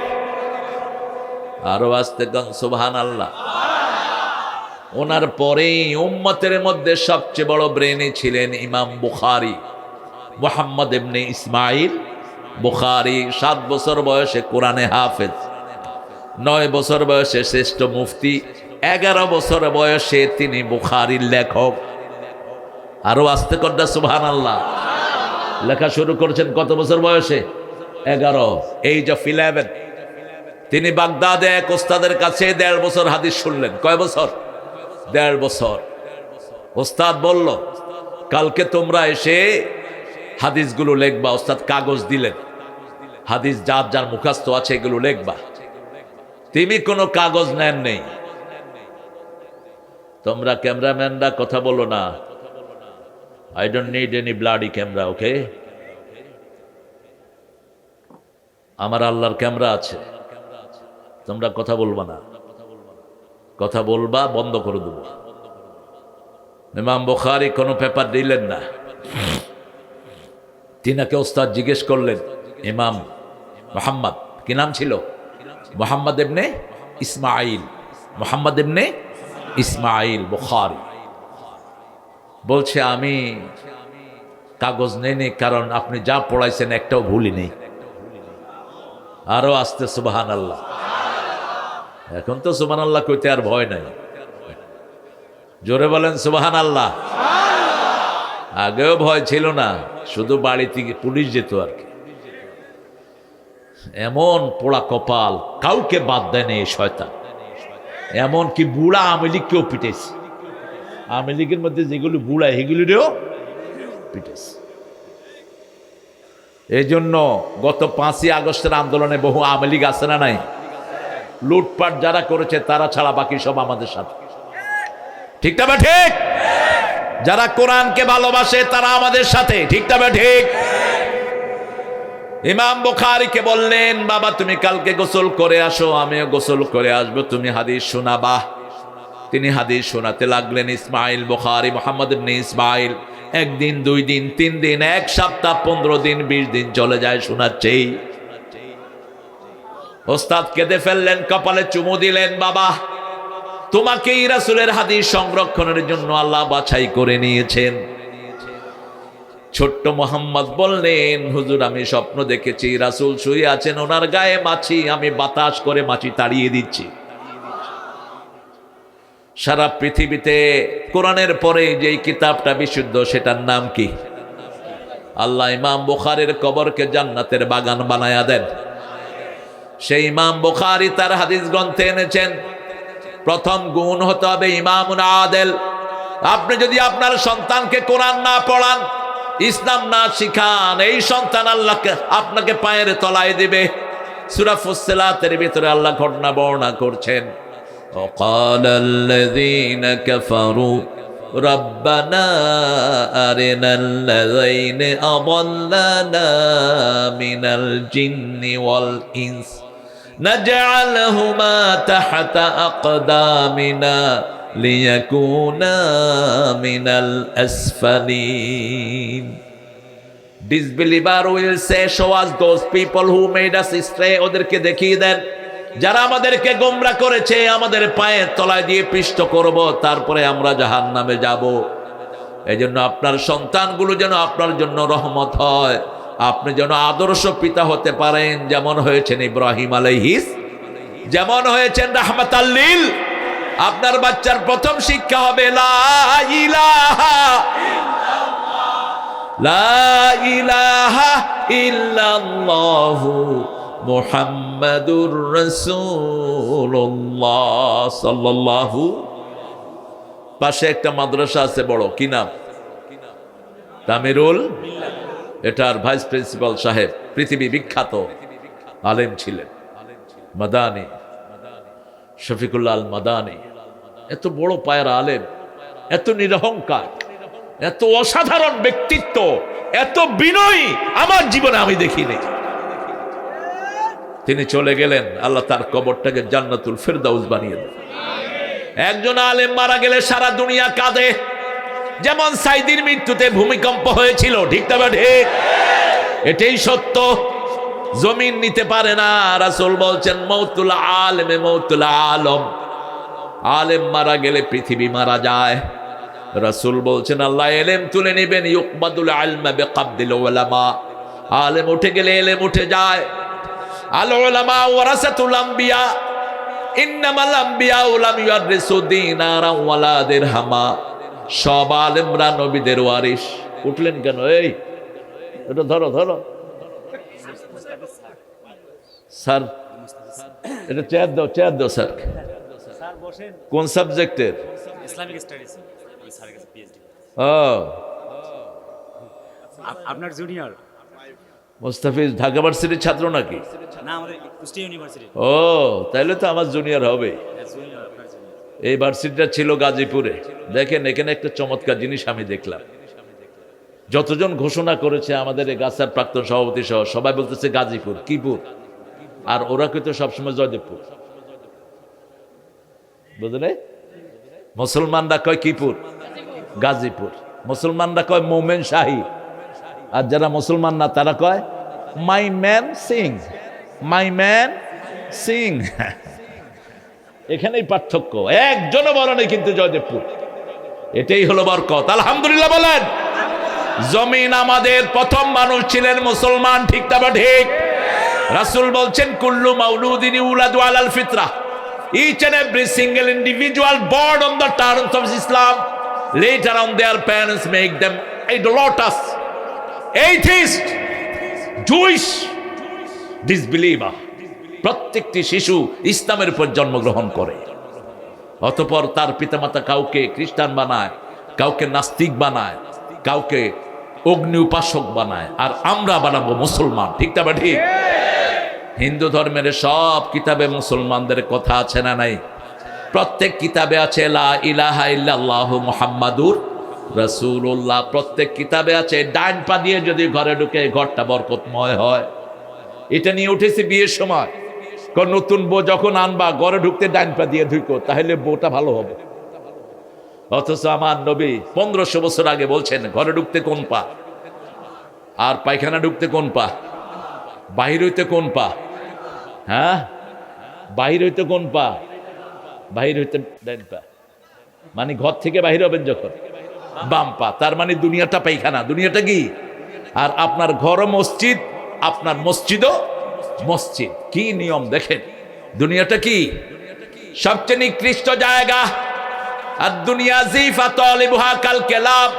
আরো আসতে গান সুবহানাল্লাহ। ওনার পরেই উম্মতের মধ্যে সবচেয়ে বড় ব্রেনে ছিলেন ইমাম বুখারী, মুহাম্মদ ইবনে ইসমাইল বুখারী। 7 বছর বয়সে কোরআনে হাফেজ, 9 বছর বয়সে শ্রেষ্ঠ মুফতি, 11 বছর বয়সে তিনি বুখারীর লেখক। আরো আস্তে করদা সুবহানাল্লাহ। লেখা শুরু করেছেন কত বছর বয়সে? 11, এইজ অফ 11। তিনি বাগদাদে এক ওস্তাদের কাছে 1.5 বছর হাদিস শুনলেন। কয় বছর? 1.5 বছর। ওস্তাদ বলল, কালকে তোমরা এসে হাদিসগুলো লিখবা। ওস্তাদ কাগজ দিলেন, হাদিস যার যার মুখস্থ আছে এগুলো লিখবা। তিনি কোনো কাগজ নেন নেই। তোমরা ক্যামেরাম্যানরা কথা বলো না। I don't need any bloody camera, okay? আমার আল্লাহর ক্যামেরা আছে, তোমরা কথা বলবা না। কথা বলবা বন্ধ করে দেব। ইমাম বুখারী কোনো পেপার দিলেন না। তিনাকে ওস্তাদ জিজ্ঞেস করলেন, ইমাম মুহাম্মদ, কি নাম ছিল? মুহাম্মদ ইবনে ইসমাইল, মুহাম্মদ ইবনে ইসমাইল বুখারী। বলছে আমি কাগজ নেই, কারণ আপনি যা পড়াইছেন একটাও ভুলই নেই। আরো আসতে সুবহানাল্লাহ। এখন তো সুবহানাল্লাহ কইতে আর ভয় নাই। জোরে বলেন সুবহানাল্লাহ। আগেও ভয় ছিল না, শুধু বাড়ি থেকে পুলিশ যেত আর কি। এমন পোড়া কপাল, কাউকে বাদ দেয় নেই শয়তান। এমন কি বুড়া আওয়ামী লীগকেও পিটেছে। আওয়ামী লীগের মধ্যে যেগুলো বুড়া সেগুলিও পিটেছে। এই জন্য গত 5ই আগস্টের আন্দোলনে বহু আওয়ামী লীগ আছে না নাই? লুটপাট যারা করেছে তারা ছাড়া বাকি সব আমাদের সাথে। ঠিক না বা ঠিক? যারা কোরআনকে ভালোবাসে তারা আমাদের সাথে। ঠিক না বা ঠিক? ইমাম বুখারীকে বললেন, বাবা তুমি কালকে গোসল করে আসো, আমিও গোসল করে আসবো, তুমি হাদিস শোনাবা। তিনি হাদিস শোনাতে লাগলেন। ইসমাইল বুখারী, মুহাম্মদ ইবনে ইসমাইল, 1 দিন 2 দিন 3 দিন 1 সপ্তাহ 15 দিন 20 দিন চলে যায় শোনাচ্ছেই। ওস্তাদ কেঁদে ফেললেন, কপালে চুমু দিলেন, বাবা তোমাকেই রাসূলের হাদিস সংরক্ষণের জন্য আল্লাহ বাছাই করে নিয়েছেন। ছোট্ট মোহাম্মদ বললেন, হুজুর আমি স্বপ্ন দেখেছি রাসূল শুয়ে আছেন, ওনার গায়ে মাছি, আমি বাতাস করে মাছি তাড়িয়ে দিচ্ছি। সারা পৃথিবীতে কোরআনের পরে যেই কিতাবটা বিশুদ্ধ সেটার নাম কি? আল্লাহ ইমাম বুখারীর কবরকে জান্নাতের বাগান বানায়া দেন। সেই ইমাম বুখারী তার হাদিস গ্রন্থে এনেছেন, প্রথম গুণ হতে হবে ইমামুন আদেল। আপনি যদি আপনার সন্তানকে কোরআন না পড়ান, ইসলাম না শিখান, এই সন্তান আল্লাহকে আপনাকে পায়ের তলায় দিবে। সূরা ফুসসিলাতের ভিতরে আল্লাহ ঘটনা বর্ণনা করছেন, وقال الذين كفروا ربنا أرنا الذين أضلنا من الجن والإنس نجعلهما تحت أقدامنا ليكونا من الأسفلين. Disbeliever will say, show us those people who made us stray. ওদেরকে দেখিয়ে দেন যারা আমাদেরকে গোমরা করেছে, আমাদের পায়ের তলায় দিয়ে পিষ্ট করব, তারপরে আমরা জাহান্নামে যাব। এজন্য আপনার সন্তানগুলো যেন আপনার জন্য রহমত হয়, আপনি যেন আদর্শ পিতা হতে পারেন, যেমন হয়েছেন ইব্রাহিম আলাইহিস, যেমন হয়েছেন রাহমাতাল লিল। আপনার বাচ্চার প্রথম শিক্ষা হবে লা ইলাহা ইল্লাল্লাহ, লা ইলাহা ইল্লাল্লাহু মুহাম্মাদুর রাসূলুল্লাহ সাল্লাল্লাহু। পাশে একটা মাদ্রাসা আছে বড়, কি নাম? তামিরুল। এটার ভাইস প্রিন্সিপাল সাহেব পৃথিবী বিখ্যাত আলেম ছিলেন, মাদানী, শফিকুল্লাহ আল মাদানী। এত বড় পায়ের আলেম, এত নিরহংকার, এত অসাধারণ ব্যক্তিত্ব, এত বিনয়ী আমার জীবনে আমি দেখিনি। তিনি চলে গেলেন, আল্লাহ তার কবরটাকে জান্নাতুল ফেরদাউস বানিয়ে দেন। একজন আলেম মারা গেলে সারা দুনিয়া কাঁদে, যেমন সাইদির মৃত্যুতে ভূমিকম্প হয়েছিল। ঠিক না ঠিক? এটাই সত্য। জমিন নিতে পারে না। রাসূল বলছেন মৌতুল আলেমে মৌতুল আলম। আলেম মারা গেলে পৃথিবী মারা যায়। রাসূল বলছেন আল্লাহ এলেম তুলে নেবেন, ইউকবাদুল ইলমা বিকাবদিল উলামা। আলেম উঠে গেলে এলেম উঠে যায়। আল উলামা ওয়ারাসাতুল আম্বিয়া, ইন্নামাল আম্বিয়া লাম ইউরিসু দিনারা ওয়ালা দিরহামা। সব আলেমরা নবীদের ওয়ারিস। উঠলেন কেন? এই এটা ধরো ধরো স্যার, এটা চেয়ার দাও, চেয়ার দাও স্যার। কোন সাবজেক্টের? Islamic studies. আমি স্যারের কাছে পিএইচডি। ও, আপনার জুনিয়র? মুস্তাফিজ ঢাকা ভার্সিটির ছাত্র নাকি? না, আমাদের কুষ্টিয়া ইউনিভার্সিটি। ও, তাইলে তো আমার জুনিয়র হবে। জুনিয়র, আপনার জুনিয়র। এই ভার্সিটিটা ছিল গাজীপুরে। দেখেন এখানে একটা চমৎকার জিনিস আমি দেখলাম। যতজন ঘোষণা করেছে আমাদের এই গাছার প্রাক্তন সভাপতি সহ সবাই বলতেছে গাজীপুর, কিপুর, আর ওরা কিন্তু সবসময় জয়দেবপুর। বুঝলে? মুসলমানরা কয় কিপুর, গাজীপুর। মুসলমানরা কয় মোমেন শাহী, আর যারা মুসলমান না তারা কয় মাই ম্যান সিং, মাই ম্যান সিং। এখানেই পার্থক্য, একজনও বলে নেই কিন্তু জয়দেবপুর। এটাই হলো বরকত। আলহামদুলিল্লাহ বলেন। জমিন আমাদের প্রথম মানুষ ছিলেন মুসলমান, ঠিক না বা ঠিক? রাসূল বলছেন কুল্লু মাউলুদিন ইউলাদু আলাল ফিতরা, each and every single individual born on the terms of Islam, later on their parents make them idolatrous, atheist, Jewish, disbeliever. প্রত্যেকটি শিশু ইসলামের উপর জন্মগ্রহণ করে, অতঃপর তার পিতামাতা কাউকে খ্রিস্টান বানায়, কাউকে নাস্তিক বানায়, কাউকে অগ্নি উপাসক বানায়, আর আমরা বানাবো মুসলমান, ঠিক না বা ঠিক? হিন্দু ধর্মের সব কিতাবে মুসলমানদের কথা আছে না নাই? প্রত্যেক কিতাবে আছে লা ইলাহা ইল্লাল্লাহু মুহাম্মাদুর রাসূলুল্লাহ। প্রত্যেক কিতাবে আছে ডান পা দিয়ে যদি ঘরে ঢুকে ঘরটা বরকতময় হয়। এটা নিয়ে উঠেছি বিয়ের সময়, নতুন বউ যখন আনবা ঘরে ঢুকতে ডান পা দিয়ে ঢুকো, তাহলে বউটা ভালো হবে। অথচ আমার নবী 1500 বছর আগে বলছেন ঘরে ঢুকতে কোন পা, আর পায়খানা ঢুকতে কোন পা, বাহির হইতে কোন পা? হ্যাঁ, বাহির হইতে কোন পা? বাহির হইতে ডান পা। মানে ঘর থেকে বাহির হবেন যখন বাম পা, তার মানে দুনিয়াটা পায়খানা, দুনিয়াটা কি? আর আপনার ঘরও মসজিদ, আপনার মসজিদও মসজিদ। কি নিয়ম দেখেন, দুনিয়াটা কি? সবচেয়ে নিকৃষ্ট জায়গা। আর দুনিয়া জিফা তালিবুহা কাল কেলাব।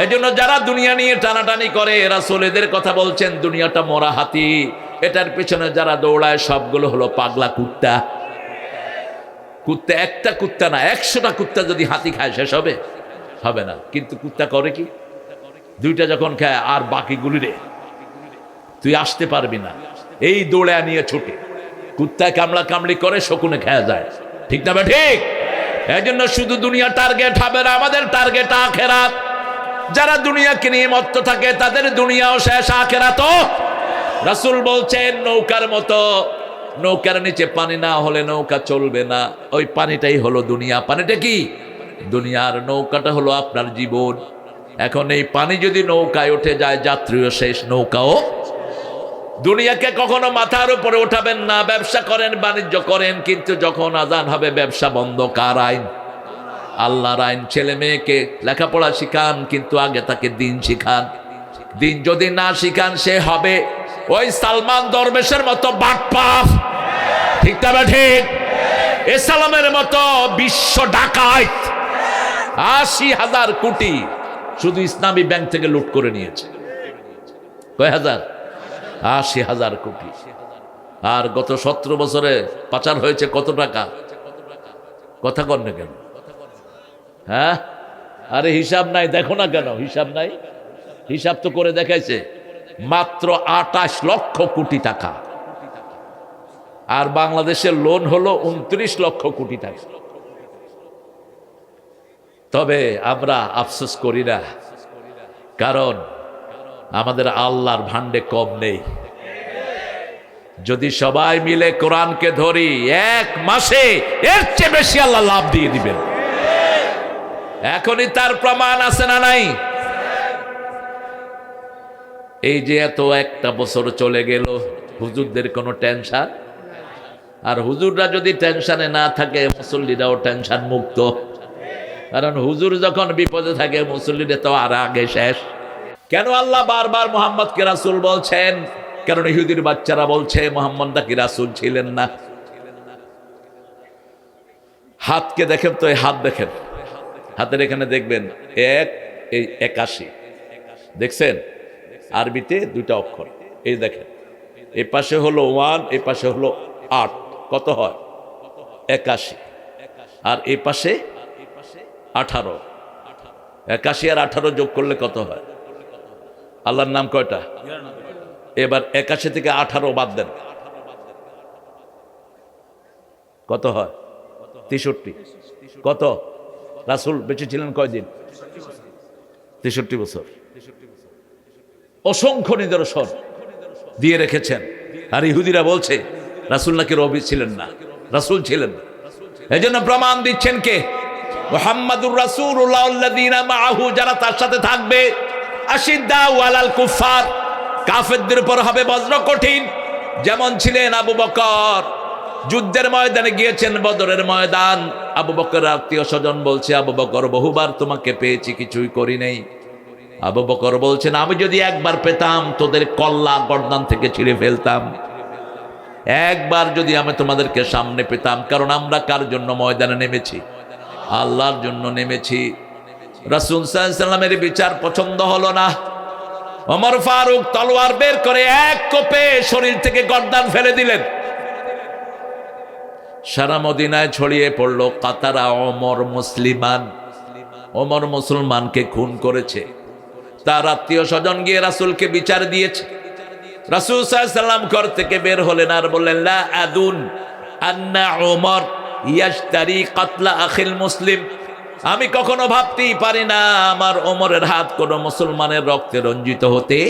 এজন্য যারা দুনিয়া নিয়ে টানাটানি করে, রাসূল এদের কথা বলছেন দুনিয়াটা মরা হাতি, এটার পেছনে যারা দৌড়ায় সবগুলো হলো পাগলা কুত্তা। কুত্তা একটা কুত্তা না, 100টা কুত্তা যদি হাতি খায় শেষ হবে? হবে না। কিন্তু কুত্তা করে কি? দুইটা যখন খায় আর বাকিগুলি রে তুই আসতে পারবি না, এই দৌড়ে নিয়ে ছুটে। কুত্তায় কামড়া কামড়ি করে, শকুনে খেয়া যায়, ঠিক না? ঠিক। এই জন্য শুধু দুনিয়া টার্গেট হবে না, আমাদের টার্গেট আখিরাত। যারা দুনিয়াকে নিয়ে মত্ত থাকে তাদের দুনিয়াও শেষ, আখিরাতও। রাসূল বলছেন নৌকার মতো, নৌকার নিচে পানি না হলে নৌকা চলবে না। ওই পানিটাই হলো দুনিয়া। পানিটা কি? দুনিয়ার নৌকাটা হলো আপনার জীবন। এখন এই পানি যদি নৌকায় উঠে যায়, যাত্রীও শেষ, নৌকাও। দুনিয়াকে কখনো মাথার উপরে উঠাবেন না। ব্যবসা করেন, বাণিজ্য করেন, কিন্তু যখন আজান হবে ব্যবসা বন্ধ। কার আইন? আল্লাহর আইন। ছেলে মেয়েকে লেখাপড়া শিখান, কিন্তু আগে তাকে দিন শিখান। দিন যদি না শিখান, সে হবে ওই সালমান দরবেশের মতো বাটপার, ঠিক না? ঠিক। ইসলামের মতো বিশ্ব ডাকাত 80,000 কোটি শুধু ইসলামী ব্যাংক থেকে লুট করে নিয়েছে। কয় হাজার? 80,000 কোটি। আর গত 17 বছরে পাচার হয়েছে কত টাকা? কথা কন না কেন? হ্যাঁ, আরে হিসাব নাই, দেখো না কেন হিসাব নাই? হিসাব তো করে দেখাইছে, মাত্র 28 লক্ষ কোটি টাকা। আর বাংলাদেশের লোন হলো 29 লক্ষ কোটি টাকা। তবে আমরা আফসোস করি না, কারণ আমাদের আল্লাহর ভান্ডে কম নেই। যদি সবাই মিলে কোরআনকে ধরি, 1 মাসে এর চেয়ে বেশি আল্লাহ লাভ দিয়ে দিবেন। এখনই তার প্রমাণ আছে না নাই? এই যে এত একটা বছর চলে গেল, হুজুরদের কোনো টেনশন? আর হুজুররা যদি টেনশনে না থাকে মুসল্লিরাও টেনশন মুক্ত। কারণ হুজুর যখন বিপদে থাকে মুসল্লিরা তো আর আগে শেষ। কেন আল্লাহ বারবার মুহাম্মদকে রাসূল বলছেন? কারণ ইহুদির বাচ্চারা বলছে মুহাম্মদ নাকি রাসূল ছিলেন না। হাতকে দেখেন তো, এই হাত দেখেন, হাতের এখানে দেখবেন 81 দেখছেন? আরবিতে 2টা অক্ষর, এই দেখেন, এই পাশে হলো 1, এই পাশে হলো 8, কত হয়? 81। আর এই পাশে 18, 81 আর 18 যোগ করলে কত হয়? আল্লাহর নাম কয়টা? এবার 81 থেকে 18 বাদ দেন, কত হয়? 63। কত? রাসূল বেঁচে ছিলেন কয়দিন? 63 বছর। অসংখ্য নিদর্শন দিয়ে রেখেছেন। আর ইহুদিরা বলছে রাসূল নাকি নবী ছিলেন না, রাসূল ছিলেন। এজন্য প্রমাণ দিচ্ছেন কে? মুহাম্মাদুর রাসূলুল্লাহ আল্লাযীনা মাআহু, যারা তার সাথে থাকবে। আশিদ্দাউ আলাল কুফার, কাফেরদের উপর হবে বজ্র কঠিন। যেমন ছিলেন আবু বকর, যুদ্ধের ময়দানে গিয়েছেন, বদরের ময়দান। আবু বকরের আত্মীয় স্বজন বলছে, আবু বকর বহুবার তোমাকে পেয়েছি, কিছুই করি নাই। আবু বকর বলছেন, আমি যদি একবার পেতাম তোদের কল্লা গর্দান থেকে ছিঁড়ে ফেলতাম। একবার যদি আমি তোমাদেরকে সামনে পেতাম। কারণ আমরা কার জন্য ময়দানে নেমেছি? আল্লাহর জন্য নেমেছি। রাসূল সাল্লাল্লাহু আলাইহি ওয়াসাল্লামের বিচার পছন্দ হলো না। ওমর ফারুক তলোয়ার বের করে এক কোপে শরীর থেকে গর্দান ফেলে দিলেন। সারা মদিনায় ছড়িয়ে পড়ল কাতারা ওমর মুসলিমান, ওমর মুসলমানকে খুন করেছে। তার আত্মীয় স্বজন গিয়ে রাসূলকে বিচার দিয়েছে। রাসূল সাল্লাল্লাহু আলাইহি ওয়াসাল্লাম ঘর থেকে বের হলেন আর বললেন, লা আদুন আন্না ওমর ইয়াশতারি কাতলা আখিল মুসলিম। আমি কখনো ভাবতেই পারি না আমার ওমরের হাত কোনো মুসলমানের রক্তে রঞ্জিত হতে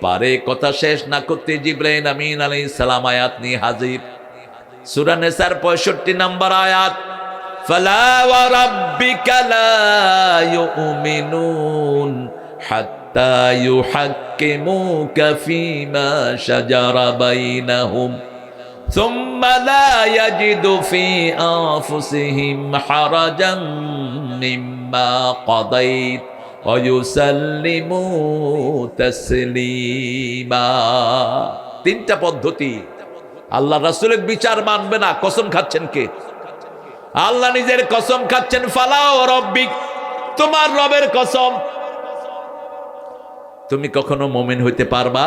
পারে। কথা শেষ না করতে জিবরাইল আমিন আলাইহিস সালাম আয়াত নিয়ে হাজির। সূরা নিসার 65 নম্বর আয়াত, ফালা ওয়া রাব্বিকা লা ইউমিনুন হাত্তা ইউহাক্কিমুকা ফীমা শাজারা বাইনাহুম সুম্মা লা ইয়াজিদু ফি আনফুসিহিম হারাজান মিম্মা কাদাইত ওয়া ইউসাল্লিমু তাসলিমা। 3টা পদ্ধতি। আল্লাহ রাসূলের বিচার মানবে না, কসম খাচ্ছেন কে? আল্লাহ নিজের কসম খাচ্ছেন, ফালা ওয়া রাব্বিক, তোমার রবের কসম, তুমি কখনো মুমিন হইতে পারবা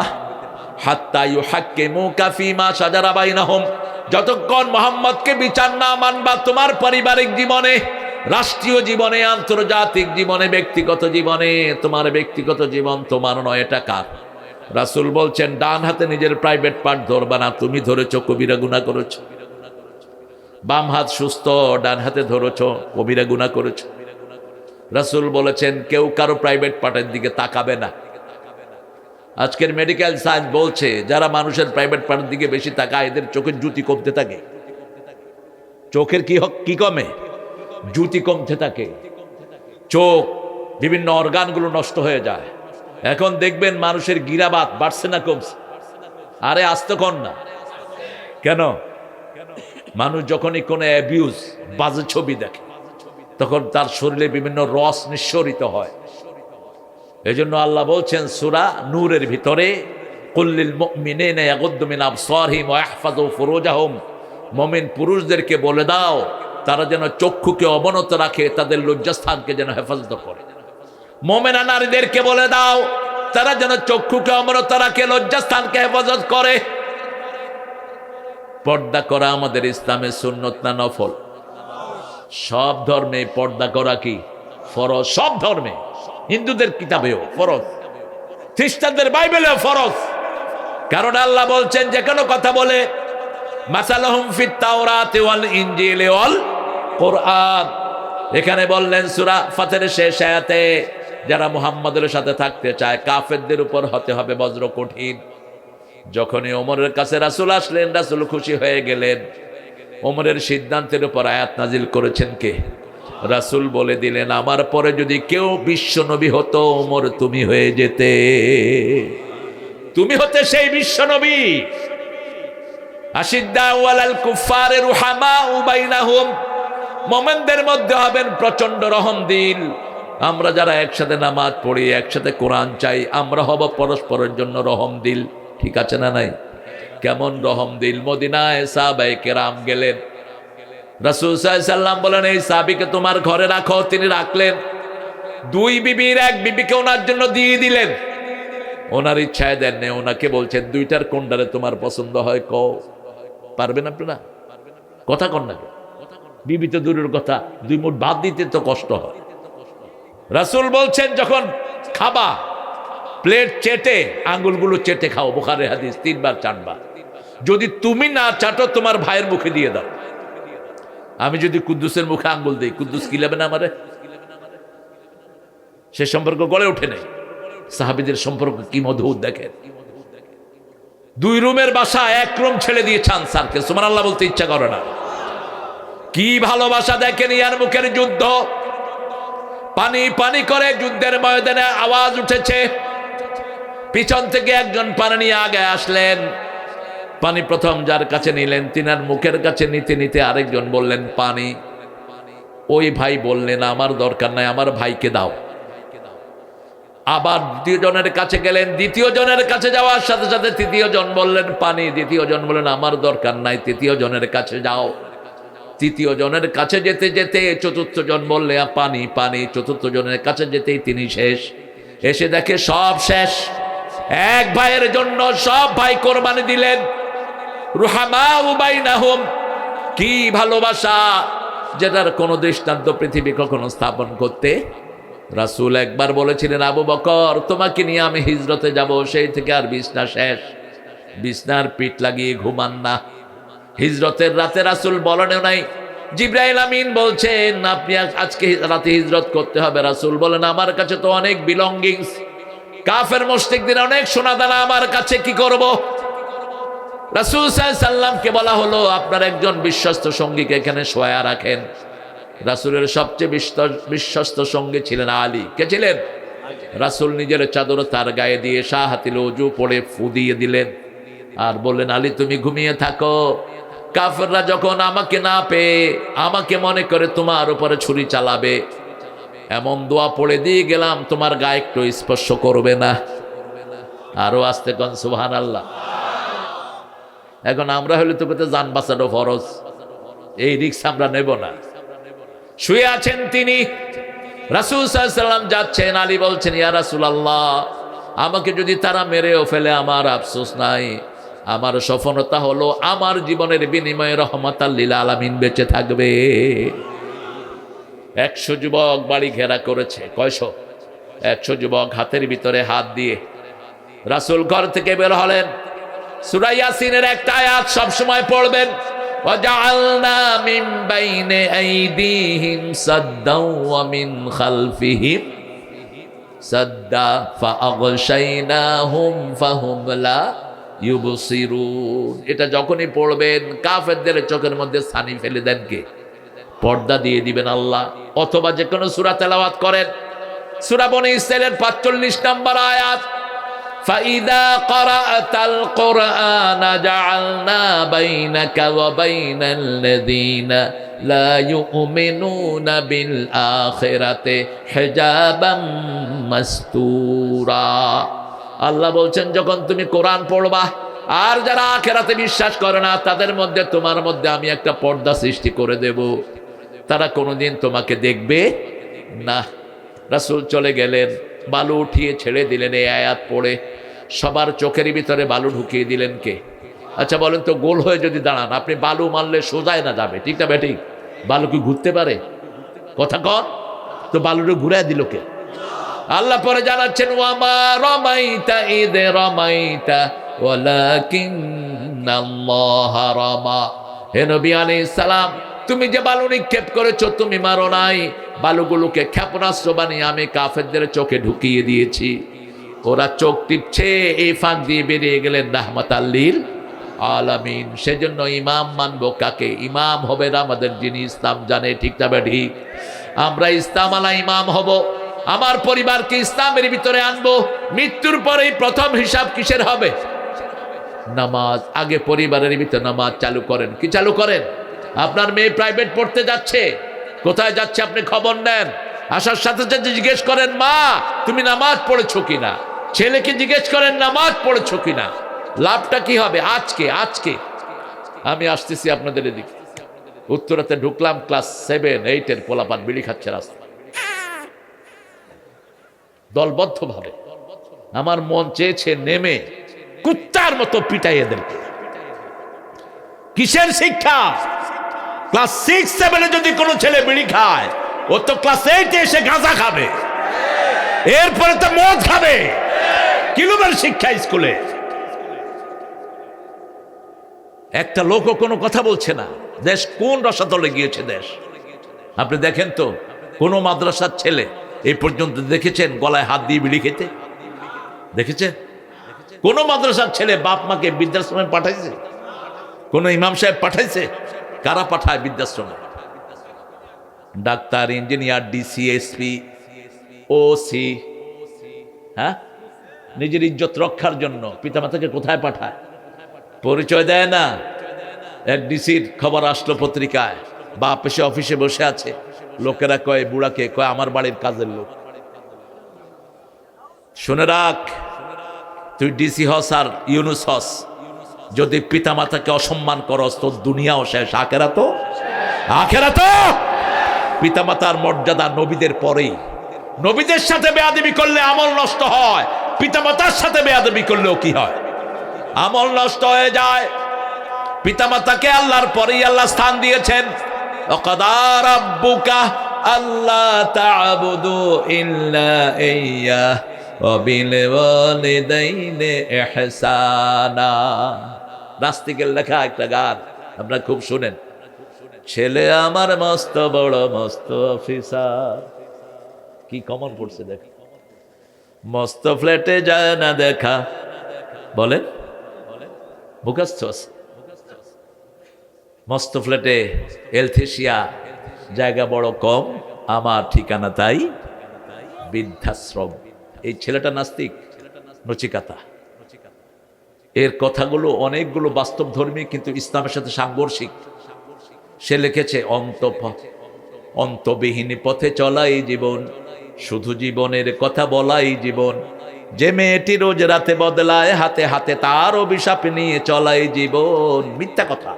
হাত্তা ইউহাক্কিমুকা ফীমা শাজারা বাইনাহুম, যতক্ষণ মুহাম্মদকে বিচার না মানবা তোমার পারিবারিক জীবনে, রাষ্ট্রীয় জীবনে, আন্তর্জাতিক জীবনে, ব্যক্তিগত জীবনে। তোমার ব্যক্তিগত জীবন তোমার নয়, এটা কার? রাসূল বলছেন, ডান হাতে নিজের প্রাইভেট পার্ট ধরবা না। তুমি ধরেছো, কবিরা গুনাহ করেছো। বাম হাত সুস্থ, ডান হাতে ধরেছো, কবিরা গুনাহ করেছো। রাসূল বলেছেন, কেউ কারো প্রাইভেট পার্টের দিকে তাকাবে না। আজকের মেডিকেল সায়েন্স বলছে, যারা মানুষের প্রাইভেট পার্টের দিকে বেশি তাকায় এদের চোখের জ্যোতি কমতে থাকে। চোখের কি কমে? জ্যোতি কমতে থাকে। চোখ, বিভিন্ন অর্গানগুলো নষ্ট হয়ে যায়। এখন দেখবেন মানুষের গিরাবাত বাড়ছে না কমছে? আরে আসতে কর না কেন? মানুষ যখনই কোনো অ্যাবিউজ, বাজে ছবি দেখে, তখন তার শরীরে বিভিন্ন রস নিঃসরিত হয়। এজন্য আল্লাহ বলছেন সূরা নূরের ভিতরে, কুল্লিল মুমিনিনা ইয়াগুদ্দু মিন আবসারিহিম ওয়া ইয়াহফাযু ফুরুজাহুম, মুমিন পুরুষদেরকে বলে দাও তারা যেন চক্ষুকে অবনত রাখে, তাদের লজ্জাস্থানকে যেন হেফাজত করে। মুমিনা নারীদেরকে বলে দাও তারা যেন চক্ষুকে অবনত রাখে, লজ্জাস্থানকে হেফাজত করে। পর্দা করা আমাদের ইসলামের সুন্নত না নফল? সব ধর্মে পর্দা করা কি ফরজ? সব ধর্মে, হিন্দুদের কিতাবেও ফরজ, খ্রিস্টানদের বাইবেলেও ফরজ। কারণ আল্লাহ বলছেন, যে কোনো কথা বলে মাসালুহুম ফিত তাওরাতি ওয়াল ইনজিলি ওয়াল কুরআন। এখানে বললেন সূরা ফাতিরের শেষ আয়াতে, যারা মুহাম্মাদের সাথে থাকতে চায় কাফেরদের উপর হতে হবে বজ্র কঠিন। যখনই ওমরের কাছে রাসূল আসলেন, রাসূল খুশি হয়ে গেলেন। ওমরের সিদ্ধান্তের উপর আয়াত নাজিল করেছেন কে? রাসূল বলে দিলেন, আমার পরে যদি কেউ বিশ্ব নবী হতো, ওমর তুমি হয়ে যেতে। তুমি হতে সেই বিশ্ব নবী। আশিদ্দাউ আলাল কুফফারি রুহামাউ বাইনাহুম, মুমিনদের মধ্যে হবেন প্রচন্ড রহমদিল। আমরা যারা একসাথে নামাজ পড়ি, একসাথে কোরআন চাই, আমরা হব পরস্পরের জন্য রহমদিল। ঠিক আছে না নাই? কেমন রহমদিল? মদিনায় সাহাবায়ে কেরাম গেলেন, রাসূল সাল্লাল্লাহু আলাইহি সাল্লাম বলেন এই সাহাবীকে তোমার ঘরে রাখো। তিনি রাখলেন। দুই বিবির এক বিবিকে ওনার জন্য দিয়ে দিলেন, ওনার ইচ্ছায় দেন নেই। ওনাকে বলছেন দুইটার কোনটারে তোমার পছন্দ হয় কও। পারবেন আপনারা? কথা কন না। বিবি তো দূরের কথা, দুই মুঠ ভাত দিতে তো কষ্ট হয়। রাসূল বলছেন যখন খাবা প্লেট চেটে আঙ্গুলগুলো চেটে খাও। বুখারী হাদিস 3 বার 4 বার। যদি তুমি না চাটো তোমার ভাইয়ের মুখে দিয়ে দাও। আমি যদি কুদ্দুসের মুখে আঙ্গুল দিই, কুদ্দুস কি নেবে না আমারে? সে সম্পর্ক গড়ে ওঠে নাই। সাহাবীদের সম্পর্ক কি মধুর দেখেন। 2 রুমের বাসা 1 রুম ছেড়ে দিয়েছে আনসারকে। সুবহানাল্লাহ বলতে ইচ্ছা করে না। কি ভালোবাসা দেখেন। ইয়ার মুখের যুদ্ধ, পানি পানি করে যুদ্ধের ময়দানে আওয়াজ উঠেছে। পিছন থেকে একজন পানি নিয়ে আগে আসলেন। পানি প্রথম যার কাছে নিলেন, তিনার মুখের কাছে নিতে নিতে আরেকজন বললেন পানি। ওই ভাই বললেন আমার দরকার নাই, আমার ভাইকে দাও। আবার দ্বিতীয় জনের কাছে গেলেন, দ্বিতীয় জনের কাছে যাওয়ার সাথে সাথে তৃতীয় জন বললেন পানি। দ্বিতীয় জন বললেন আমার দরকার নাই, তৃতীয় জনের কাছে যাও। তৃতীয় জনের কাছে যেতে যেতে চতুর্থ জন বললে পানি পানি। চতুর্থ জনের কাছে যেতেই তিনি শেষ। এসে দেখে সব শেষ। এক ভাইয়ের জন্য সব ভাই কোরবানি দিলেন। রুহামাউ বাইনাহুম, কি ভালোবাসা, যেটার কোনো দৃষ্টান্ত পৃথিবী কখনো স্থাপন করতে। রাসূল একবার বলেছিলেন আবু বকর তোমাকে নিয়ে আমি হিজরতে যাব। সেই থেকে আর বিছনা শেষ। বিছনার পিঠ লাগিয়ে ঘুমান না। হিজরতের রাতে রাসূল বলেনও নাই। জিবরাইল আমিন বলছেন আপনি আজকে রাতে হিজরত করতে হবে। রাসূল বলেন আমার কাছে তো অনেক বিলঙ্গিংস, কাফের মুশরিকদের অনেক সোনাদানা, আমার কাছে কি করব? রাসূল সাল্লাল্লাহু আলাইহি সাল্লামকে বলা হলো আপনার একজন বিশ্বস্ত সঙ্গীকে এখানে শোয়া রাখেন। রাসূলের সবচেয়ে বিশ্বস্ত সঙ্গী ছিলেন আলী। কে ছিলেন? রাসূল নিজের চাদর তার গায়ে দিয়ে শাহাতিল ওযু পড়ে ফু দিয়ে দিলেন আর বললেন আলী তুমি ঘুমিয়ে থাকো। কাফেররা যখন আমাকে না পেয়ে আমাকে মনে করে তোমার উপরে ছুরি চালাবে, এমন দোয়া পড়ে দিয়ে গেলাম তোমার গায়ে একটু স্পর্শ করবে না। আরো আস্তে কোন সুবহানাল্লাহ। এখন আমরা হলে তো কোথাও জান বাঁচানো ফরজ, এই রিস্ক আমরা নেব না। শুয়ে আছেন তিনি, রাসূল সাল্লাল্লাহু আলাইহি সাল্লাম যাচ্ছেন। আলী বলছেন ইয়া রাসূলুল্লাহ আমাকে যদি তারা মেরেও ফেলে আমার আফসোস নাই, আমার সফলতা হলো আমার জীবনের বিনিময়ে রহমাতাল লিল আলামিন বেঁচে থাকবে। 100 যুবক বাড়ি ঘেরা করেছে। কয়শো? 100 যুবক হাতের ভিতরে হাত দিয়ে রাসূল ঘর থেকে বের হলেন। সূরা ইয়াসিনের একটা আয়াত সব সময় পড়বেন, ওয়াজআলনা মিন বাইনি আইদিহিম সাদ্দাও ওয়া মিন খালফিহিম সাদ্দা ফাআগশাইনাহুম ফাহুম লা ইউবসিরুন। এটা যখনই পড়বেন কাফেরদের চোখের মধ্যে ছানি ফেলে দেন কে? পর্দা দিয়ে দিবেন আল্লাহ। অথবা যে কোনো সূরা তেলাওয়াত করেন, সূরা বনী ইসরাঈলের 45 নম্বর আয়াত, فَإِذَا قَرَأْتَ الْقُرْآنَ جَعَلْنَا بَيْنَكَ وَبَيْنَ الَّذِينَ لَا يُؤْمِنُونَ بِالْآخِرَةِ حِجَابًا مَسْتُورًا। আল্লাহ বলছেন যখন তুমি কোরআন পড়বা আর যারা আখিরাতে বিশ্বাস করে না তাদের মধ্যে তোমার মধ্যে আমি একটা পর্দা সৃষ্টি করে দেব, তারা কোনোদিন তোমাকে দেখবে না। রাসূল চলে গেলেন, বালু উঠিয়ে ছেড়ে দিলেন। এই আয়াত পড়ে সবার চোখের ভিতরে বালু ঢুকিয়ে দিলেন কে? আচ্ছা বলেন তো, গোল হয়ে যদি দাঁড়ান আপনি বালু মারলে সোজায় না যাবে, ঠিক না বেঠিক? বালু কি ঘুরতে পারে? কথা কন তো, বালুটা ঘুরায় দিল কে? আল্লাহ পরে জানাচ্ছেন ওয়ামা রামাইতা ইদ রামাইতা ওয়ালাকিন্নাল্লাহা রামা। হে নবী আলাইহিস সালাম তুমি যে বালু নিক্ষেপ করেছো তুমি মারো নাই, বালুগুলোকে ক্ষেপণাস্ত্র বানিয়ে আমি কাফেরদের চোখে ঢুকিয়ে দিয়েছি। ওরা চোখ টিপছে, এই ফাঁক দিয়ে বেরিয়ে গেলেন রাহমাতাল লিল আলামিন। সেজন্য ইমাম মানবো কাকে? ইমাম হবে আমাদের যিনি ইসলাম জানে, ঠিক না ঠিক? আমরা ইসলাম আলা ইমাম হব, আমার পরিবারকে ইসলামের ভিতরে আনবো। মৃত্যুর পরেই প্রথম হিসাব কিসের হবে? নামাজ আগে পরিবারের ভিতরে নামাজ চালু করেন। কি চালু করেন? আপনার মেয়ে প্রাইভেট পড়তে যাচ্ছে, কোথায় যাচ্ছে আপনি খবর নেন, আসার সাথে সাথে জিজ্ঞেস করেন মা তুমি নামাজ পড়েছো কিনা, ছেলেকে জিজ্ঞেস করেন নামাজ পড়েছো কিনা। লাভটা কি হবে? আজকে আজকে আমি আসতেছি আপনাদের এদিকে, উত্তরাতে ঢুকলাম, ক্লাস 7-8 পোলাপান বিড়ি খাচ্ছে রাস্তা দলবদ্ধ ভাবে। আমার মন চেয়েছে নেমে কুত্তার মতো পিটাই এদেরকে। কিসের শিক্ষা? ক্লাস 6-7 যদি কোনো ছেলে বিড়ি খায়, ও তো ক্লাস 8 এসে গাঁজা খাবে, এরপরে তো মদ খাবে। কিলোমের শিক্ষা স্কুলে। একটা লোকও কোনো কথা বলছে না। দেশ কোন রসাতলে গিয়েছে দেশ? আপনি দেখেন তো, কোন মাদ্রাসার ছেলে এই পর্যন্ত দেখেছেন গলায় হাত দিয়ে বিড়ি খেতে? দেখেছেন? কোন মাদ্রাসার ছেলে বাপ মাকে বৃদ্ধাশ্রমে পাঠাইছে? কোন ইমাম সাহেব পাঠাইছে? কারা পাঠায় বৃদ্ধাশ্রমে? Doctor, engineer, DC, SP, OC, হ্যাঁ, নিজের ইজ্জত রক্ষার জন্য পিতামাতাকে কোথায় পাঠায়? পরিচয় দেয় না। এক ডিসির খবর আসলো পত্রিকায়, বাপ এসে অফিসে বসে আছে, লোকেরা কয় বুড়াকে, কয় আমার বাড়ির কাজের লোক। শুনে রাখ, তুই ডিসি হস আর ইউনুস হস, যদি পিতামাতাকে অসম্মান করস তোর দুনিয়াও শেষ, আখেরাত। পিতামাতার মর্যাদা নবীদের পরেই। নবীদের সাথে বেয়াদবি করলে আমল নষ্ট হয়, পিতামাতার সাথে বেয়াদবি করলেও কি হয়? আমল নষ্ট হয়ে যায়। পিতামাতাকে আল্লাহর পরেই আল্লাহ স্থান দিয়েছেন। ওয়াকাদা রাব্বুকা আল্লা তা'বুদু ইল্লা ইয়্যাহ ওয়া বিল ওয়ালিদাইনি ইহসানা। নাস্তিকের লেখা একটা গান, আপনারা খুব শুনেন। ছেলে আমার মস্ত বড় মস্ত অফিসার, কি কমন পড়ছে দেখ, মস্ত ফ্ল্যাটে যায় না দেখা, বলেন মুখস্থ আছে। মস্ত ফ্ল্যাটে এলথেশিয়া, জায়গা বড় কম, আমার ঠিকানা তাই বৃদ্ধাশ্রম। এই ছেলেটা নাস্তিক, নচিকাতা। এর কথাগুলো অনেকগুলো বাস্তবধর্মী, কিন্তু ইসলামের সাথে সাংঘর্ষিক। সে লিখেছে, অন্তবিহীন পথে চলাই জীবন, শুধু জীবনের কথা বলাই জীবন। যে মেয়েটি রোজ রাতে বদলায় হাতে হাতে, তার অভিশাপ নিয়ে চলাই জীবন। মিথ্যা কথা।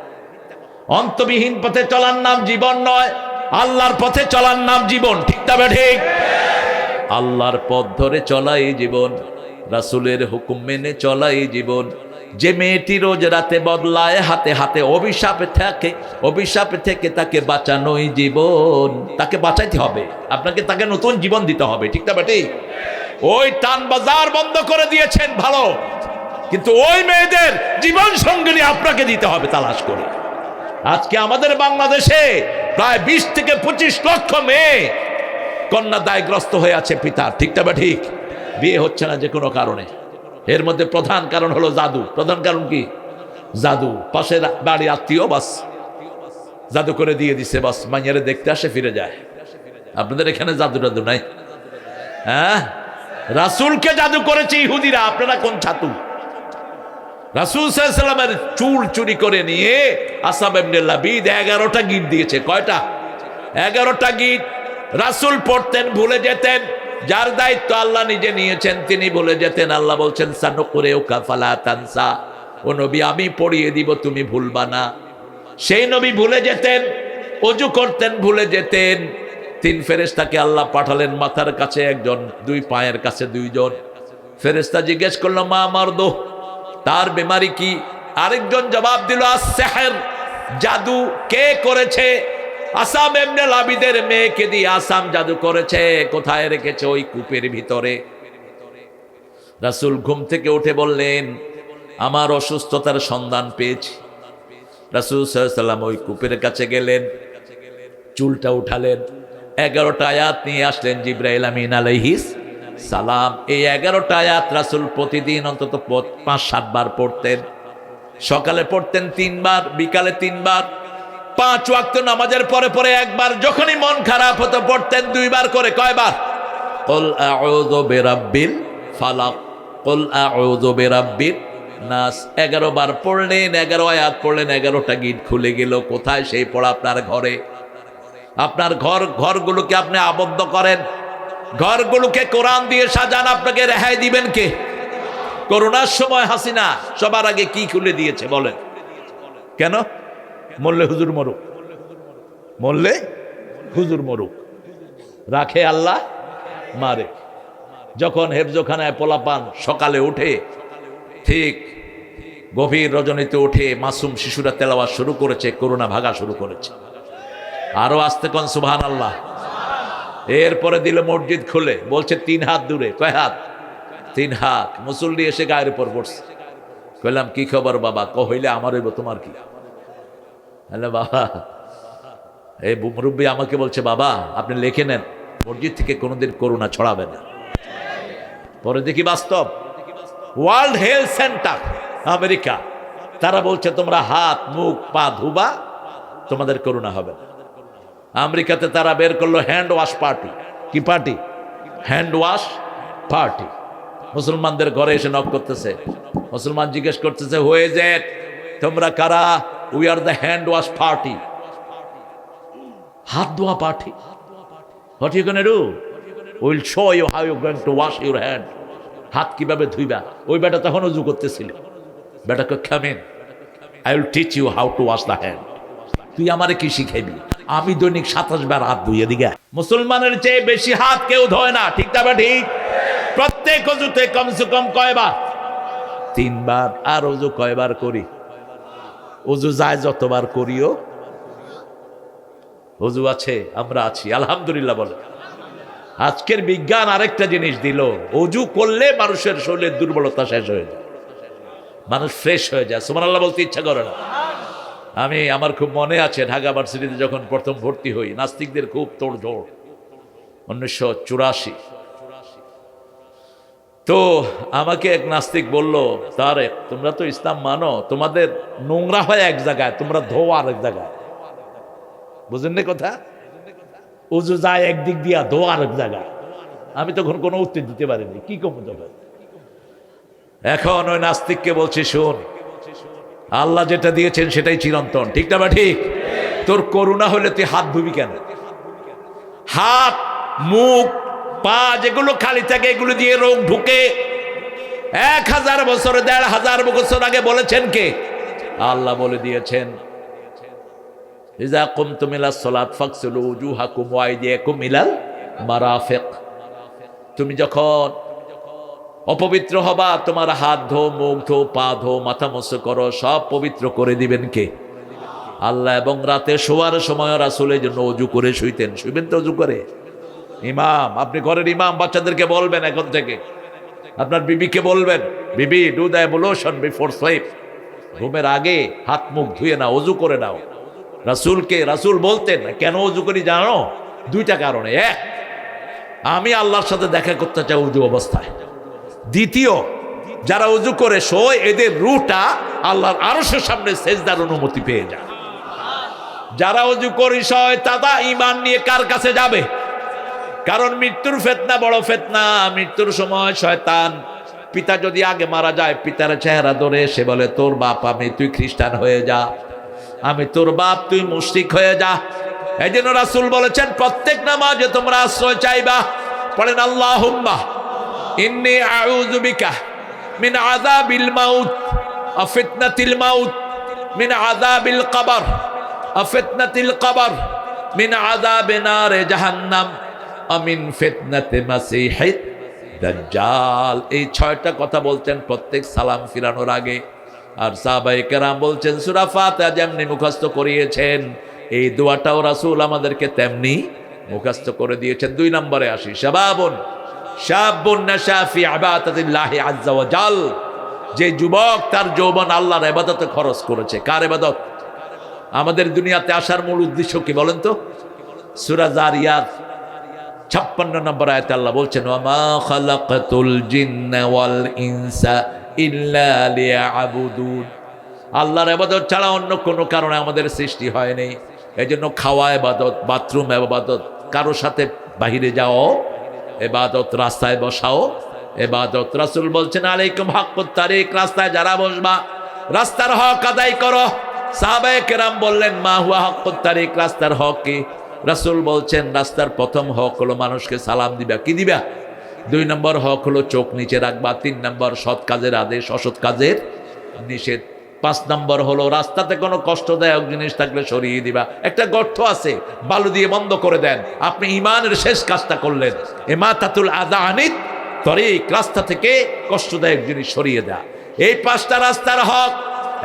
অন্তবিহীন পথে চলার নাম জীবন নয়, আল্লাহর পথে চলার নাম জীবন। ঠিক তবে ঠিক, আল্লাহর পথ ধরে চলাই জীবন, রাসূলের হুকুম মেনে চলাই জীবন। যে মেয়েটি রোজ রাতে বদলায় হাতে হাতে, অভিশাপ থেকে তাকে বাঁচানোই জীবন। তাকে বাঁচাইতে হবে আপনাকে, তাকে নতুন জীবন দিতে হবে। ঠিক তবে ঠিক। ওই টান বাজার বন্ধ করে দিয়েছেন ভালো, কিন্তু ওই মেয়েদের জীবন সঙ্গিনী আপনাকে দিতে হবে তালাশ করে। আজকে আমাদের বাংলাদেশে প্রায় 20 থেকে 25 লক্ষ মেয়ে কন্যা দায়গ্রস্ত হয়ে আছে পিতার। ঠিক তবে ঠিক। বিয়ে হচ্ছে না যে কোনো কারণে। এর মধ্যে প্রধান কারণ হলো জাদু। প্রধান কারণ কি? জাদু। পাশের বাড়ি আত্মীয়, বাস জাদু করে দিয়ে দিছে, বাস মাইয়ারে দেখতে আসে ফিরে যায়। আপনাদের এখানে জাদু টাদু নাই? হ্যাঁ, রাসূলকে জাদু করেছে ইহুদিরা। আপনারা কোন ছাতু? রাসূল সাল্লাল্লাহু আলাইহি ওয়াসাল্লামের চুল চুরি করে নিয়ে আসাব ইবনে লাবিদ 11টা গীত দিয়েছে। কয়টা? 11টা গীত। রাসূল পড়তেন, ভুলে যেতেন। যার দায়িত্ব আল্লাহ নিজে নিয়েছেন তিনি ভুলে যেতেন। আল্লাহ বলছেন সানুকুরিউকা ফালা তানসা, ও নবী আমি পড়িয়ে দিব, তুমি ভুলবা না। সেই নবী ভুলে যেতেন, ওযু করতেন ভুলে যেতেন। 3 ফেরেশতাকে আল্লাহ পাঠালেন, মাথার কাছে একজন, 2 পায়ের কাছে 2 জন। ফেরেশতা জিজ্ঞেস করলো মা মারদু, তার বেমারি কি? আরেকজন জবাব দিল আস-সিহর, জাদু। কে করেছে? আসাম ইবনে লাবিদের মেয়েকে দিয়ে আসাম জাদু করেছে। কোথায় রেখেছে? ওই কূপের ভিতরে। রাসূল ঘুম থেকে উঠে বললেন আমার অসুস্থতার সন্ধান পেয়েছি। রাসূল সাল্লাল্লাহু আলাইহি ওয়াসাল্লাম ওই কূপের কাছে গেলেন, চুলটা উঠালেন, 11টা আয়াত নিয়ে আসলেন জিবরাইল আমিন আলাইহিস সালাম। এই 11টা আয়াত রাসূল প্রতিদিন অন্তত 5-7 বার পড়তেন। সকালে পড়তেন 3 বার, বিকালে 3 বার, 5 ওয়াক্ত নামাজের পরে পরে একবার। যখনই মন খারাপ হতো পড়তেন 2 বার করে। কয়বার? কুল আউযু বিরাব্বিল ফালাক, কুল আউযু বিরাব্বিন নাস 11 বার পড়লেন, 11 আয়াত পড়লেন, 11টা গিট খুলে গেল। কোথায় সেই পড়া? আপনার ঘরে। আপনার ঘরগুলোকে আপনি আবদ্ধ করেন, ঘরগুলোকে কোরআন দিয়ে সাজান। আপনাকে রেহাই দিবেন কে? করোনার সময় হাসিনা সবার আগে কি খুলে দিয়েছে বলেন? কেন? মরলে হুজুর মরুক, মরলে হুজুর মরুক, রাখে আল্লাহ মারে। যখন হেফজোখানায় পোলাপান সকালে উঠে, ঠিক গভীর রজনীতে উঠে মাসুম শিশুরা তেলাওয়াত শুরু করেছে, করোনা ভাগা শুরু করেছে। আরো আসতে কোন সুবহানাল্লাহ। এরপরে দিল মসজিদ খুলে, বলছে 3 হাত দূরে। কয় হাত? 3 হাত। মুসল্লি এসে গায়ের উপর পড়ছে। কইলাম কি খবর বাবা? হইলে আমার হইব, তোমার কি? হ্যালো বাবা, এই মুরব্বী আমাকে বলছে বাবা আপনি লিখে নেন, মসজিদ থেকে কোনোদিন করোনা ছড়াবে না। পরে দেখি বাস্তব। ওয়ার্ল্ড হেলথ সেন্টার আমেরিকা, তারা বলছে তোমরা হাত মুখ পা ধুবা, তোমাদের করোনা হবে না। আমেরিকাতে তারা বের করলো হ্যান্ড ওয়াশ পার্টি। কি পার্টি? Hand wash party. মুসলমানদের ঘরে এসে নক করতেছে, মুসলমান জিজ্ঞেস করতেছে হয়ে যে তোমরা কারা? We are the hand wash party. হাত ধোয়া party. What you gonna do? Will show you how you going to wash your hand. হাত কিভাবে ধুইবা। ওই বেটা তখন উজু করতেছিল। বেটাকে খামেন, I will teach you how to wash the hand. তুই আমারে কি শিখাইবি? আমি দৈনিক 27 বার হাত ধুইয়ে দিগা। মুসলমানের চেয়ে বেশি হাত কেউ ধোয় না, ঠিক না? ঠিক। প্রত্যেক অজুতে কমসে কম কয়বার? 3 বার। আর অজু কয়বার করি? অজু যায় যতবার করিও। অজু আছে, আমরা আছি, আলহামদুলিল্লাহ বলে। আজকের বিজ্ঞান আরেকটা জিনিস দিল, অজু করলে মানুষের শরীরের দুর্বলতা শেষ হয়ে যায়, মানুষ ফ্রেশ হয়ে যায়। সুবহানাল্লাহ বলতে ইচ্ছা করে না। আমার খুব মনে আছে ঢাকা ভার্সিটিতে যখন প্রথম ভর্তি হই, নাস্তিকদের খুব তোড়জোড়, 1984। তো আমাকে এক নাস্তিক বলল, তারেক তোমরা তো ইসলাম মানো, তোমাদের নোংরা হয় এক জায়গায়, তোমরা ধোয়া আরেক জায়গায়। বুঝেন না কথা? উজু যায় একদিক দিয়া, ধোয়া আরেক জায়গায়। আমি তখন কোনো উত্তর দিতে পারিনি, কি কম তখন। এখন ওই নাস্তিককে বলছি, শোন, আল্লাহ যেটা দিয়েছেন সেটাই চিরন্তন, ঠিক না? ঠিক। তোর করোনা হলে তুই হাত ধুবি কেন? হাত মুখ পা যেগুলো খালি থাকে এগুলো দিয়ে রোগ ঢুকে। 1000 বছর 1500 বছর আগে বলেছেন কে? আল্লাহ বলে দিয়েছেন, ইজা কুমতুম ইলাস সালাত ফাগসিলু উজুহাকুম ওয়া আইদিয়াকুম ইলাল মারাফিক। তুমি যখন অপবিত্র হবা, তোমার হাত ধো, মুখ ধো, পা ধো, মাথা মুছে করো, সব পবিত্র করে দিবেন কে? আল্লাহ। এবং রাতে শোয়ার সময় রাসূলের জন্য ওযু করে শুইতেন। শুইবেন তো ওযু করে। ইমাম, আপনি ঘরের ইমাম, বাচ্চাদেরকে বলবেন এখন থেকে, আপনার বিবিকে বলবেন, বিবি ডু দ্য অ্যাবলুশন বিফোর স্লিপ। ঘুমের আগে হাত মুখ ধুয়ে নাও, ওযু করে নাও। রাসূল বলতেন। কেন ওযু করি জানো? 2টা কারণে। এক, আমি আল্লাহর সাথে দেখা করতে চাই ওযু অবস্থায়। দ্বিতীয়, যারা ওযু করে শোয় এদের রূহটা আল্লাহর আরশের সামনে সেজদার অনুমতি পেয়ে যায়। যারা ওযু করে শোয় তারা ঈমান নিয়ে কার কাছে যাবে? কারণ মৃত্যুর ফিতনা বড় ফিতনা। মৃত্যুর সময় শয়তান, পিতা যদি আগে মারা যায়, পিতার চেহারা ধরে সে বলে, তোর বাপ আমি, তুই খ্রিস্টান হয়ে যা। আমি তোর বাপ, তুই মুশরিক হয়ে যা। এই জন্য রাসূল বলেছেন, প্রত্যেক নামাজে তোমরা আশ্রয় চাইবা। পড়েন আল্লাহুম্মা ইন্নী আউযু বিকা মিন আযাবিল মাউত ওয়া ফিতনাতিল মাউত, মিন আযাবিল কবর ওয়া ফিতনাতিল কবর, মিন আযাবি নারে জাহান্নাম ওয়া মিন ফিতনাতি মাসিহিদ দাজ্জাল। এই 6টা কথা বলতেন প্রত্যেক সালাম ফিরানোর আগে। আর সাহাবায়ে কেরাম বলছেন, সূরা ফাতিহা যেমনি মুখস্থ করিয়েছেন, এই দোয়াটাও রাসূল আমাদেরকে তেমনি মুখস্থ করে দিয়েছেন। 2 নম্বরে আসি, শাবুন নাশা ফি ইবাদাতিল্লাহি আযজা ওয়া জাল। যে যুবক তার যৌবন আল্লাহর ইবাদতে খরচ করেছে। কার ইবাদত? আমাদের দুনিয়াতে আসার মূল উদ্দেশ্য কি বলেন তো? সূরা জারিয়াত 56 নম্বর আয়াতে আল্লাহ বলছেন, ওয়া মা খালাকাতুল জিন্না ওয়াল ইনসা ইল্লা লিয়াবুদুন। আল্লাহর ইবাদত ছাড়া অন্য কোনো কারণে আমাদের সৃষ্টি হয়নি। এজন্য খাওয়া ইবাদত, বাথরুম ইবাদত, কারো সাথে বাহিরে যাও ইবাদত, রাস্তায় বসাও ইবাদত। রাসূল বলছেন আলাইকুম হাক্কুত তারিক, রাস্তায় যারা বসবা রাস্তার হক আদায় করো। সাহাবায়ে কেরাম বললেন মা হুয়া হাক্কুত তারিক, রাস্তার হক কি? রাসূল বলছেন রাস্তার প্রথম হক হলো মানুষকে সালাম দিবা। কি দিবা? 2 নম্বর হক হলো চোখ নিচে রাখবা। 3 নম্বর সৎ কাজের আদেশ, অসৎ কাজের নিষেধ। 5 নম্বর হলো রাস্তাতে কোনো কষ্টদায়ক জিনিস থাকলে সরিয়ে দিবা। একটা গর্ত আছে, বালু দিয়ে বন্ধ করে দেন, আপনি ঈমানের শেষ কাজটা করলেন। ইমাতাতুল আযা আনিত তরিক, রাস্তা থেকে কষ্টদায়ক জিনিস সরিয়ে দেয়া। এই 5টা রাস্তার হক।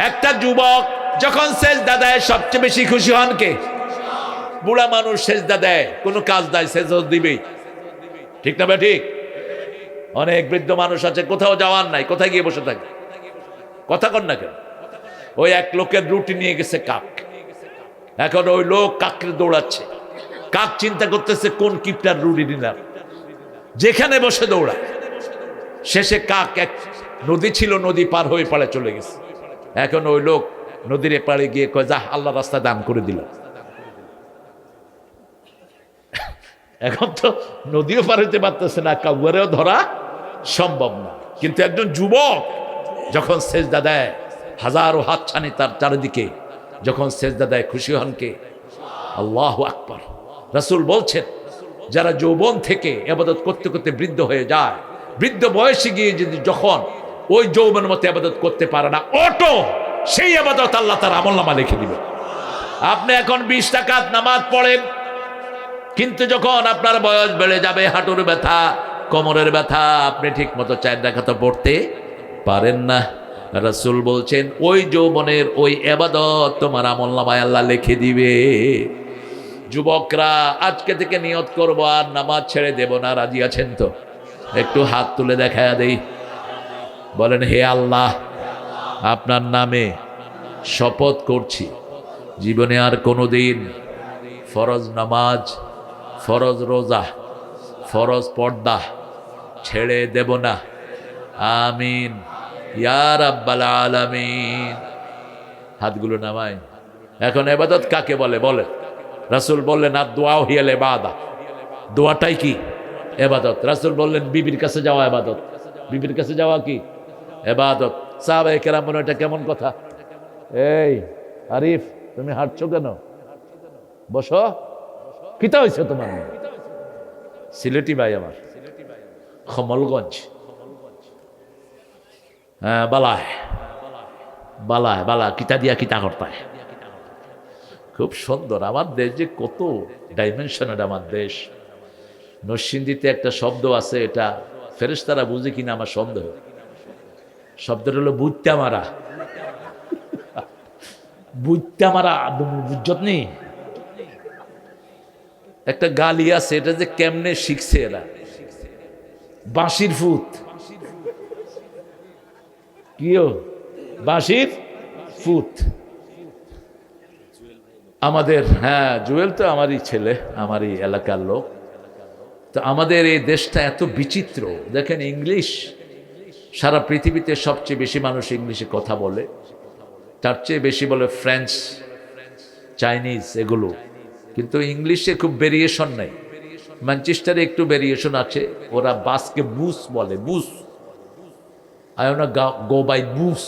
একটা যুবক যখন সেজদা দেয় সবচেয়ে বেশি খুশি হন কে? বুড়া মানুষ সেজদা দেয়, কোনো কাজ দেয় সেজদা দিবেই, ঠিক না? ঠিক। অনেক বৃদ্ধ মানুষ আছে কোথাও যাওয়ার নাই, কোথায় গিয়ে বসে থাকে, কথা কন না কেন? ওই এক লোকের রুটি নিয়ে গেছে কাক, এখন ওই লোক কাককে দৌড়াচ্ছে। কাক চিন্তা করতেছে কোন কিপটার রুটি নিলাম, যেখানে বসে দৌড়ায়। শেষে কাক এক নদী ছিল, নদী পার হয়ে পাড়ে চলে গেছে। এখন ওই লোক নদীর পাড়ে গিয়ে কয় যা আল্লাহ রাস্তা দান করে দিল। এখন তো নদীও পার হইতে পারতেছে না, কাউয়ারেও ধরা সম্ভব না। কিন্তু একজন যুবক যখন সেজদা দেয়, হাজারো হাতছানি তার চারিদিকে, যখন সেজদা দেয় খুশি হন কে? আল্লাহু আকবার। রাসূল বলছেন যারা যৌবন থেকে ইবাদত করতে করতে বৃদ্ধ হয়ে যায়, বৃদ্ধ বয়সে গিয়ে যদি যখন ওই যৌবনের মতো ইবাদত করতে পারে না, অটো সেই ইবাদত আল্লাহ তার আমলনামা লিখে দিবে। আপনি এখন 20 রাকাত নামাজ পড়েন, কিন্তু যখন আপনার বয়স বেড়ে যাবে, হাঁটুর ব্যথা, কোমরের ব্যথা, আপনি ঠিক মতো 4 রাকাত পড়তে পারেন না। রাসূল বলছেন ওই যৌবনের ওই ইবাদত তোমার আমলনামায় আল্লাহ লিখে দিবে। যুবকরা আজকে থেকে নিয়ত করব আর নামাজ ছেড়ে দেব না, রাজি আছেন তো? একটু হাত তুলে দেখায়া দেই, বলেন হে আল্লাহ, আপনার নামে শপথ করছি জীবনে আর কোনোদিন ফরজ নামাজ, ফরজ রোজা, ফরজ পর্দা ছেড়ে দেব না। আমিন ইয়া রাব্বাল আলামিন। হাতগুলো নামাই। এখন ইবাদত কাকে বলে? বলে রাসূল বললেন আর দোয়াও হিয়াল ইবাদা, দোয়াটাই কি? ইবাদত। রাসূল বললেন বিবির কাছে যাওয়া ইবাদত। বিবির কাছে যাওয়া কি? ইবাদত। সাহাবায়ে কেরাম বলেন এটা কেমন কথা? এই আরিফ, তুমি হাঁটছো কেন? বসো। কিতা হয়েছে তোমার? সিলেটি ভাই আমার, কমলগঞ্জ। হ্যাঁ, বালায় বালায় বালা কিতা দিয়া কিতা করতায়। খুব সুন্দর আমার দেশ, যে কত ডাইমেনশনের আমার দেশ। নরসিংদীতে একটা শব্দ আছে, এটা ফেরেশতারা বুঝে কিনা আমার সন্দেহ। শব্দটা হলো বুইত্যা মারা। বুইত্যা মারা বুঝত নেই। একটা গালি আছে, এটা যে কেমনে শিখছে এরা। বাঁশির ফুত। কিও বাঁশির ফুত। আমাদের, হ্যাঁ জুয়েল তো আমারই ছেলে, আমারই এলাকার লোক। তো আমাদের এই দেশটা এত বিচিত্র। দেখেন ইংলিশ, সারা পৃথিবীতে সবচেয়ে বেশি মানুষ ইংলিশে কথা বলে, তার চেয়ে বেশি বলে ফ্রেঞ্চ, চাইনিজ, এগুলো। কিন্তু ইংলিশে খুব ভেরিয়েশন নাই। ম্যানচেস্টারে একটু ভেরিয়েশন আছে, ওরা বাসকে বুস বলে, bus. I want to go by bus.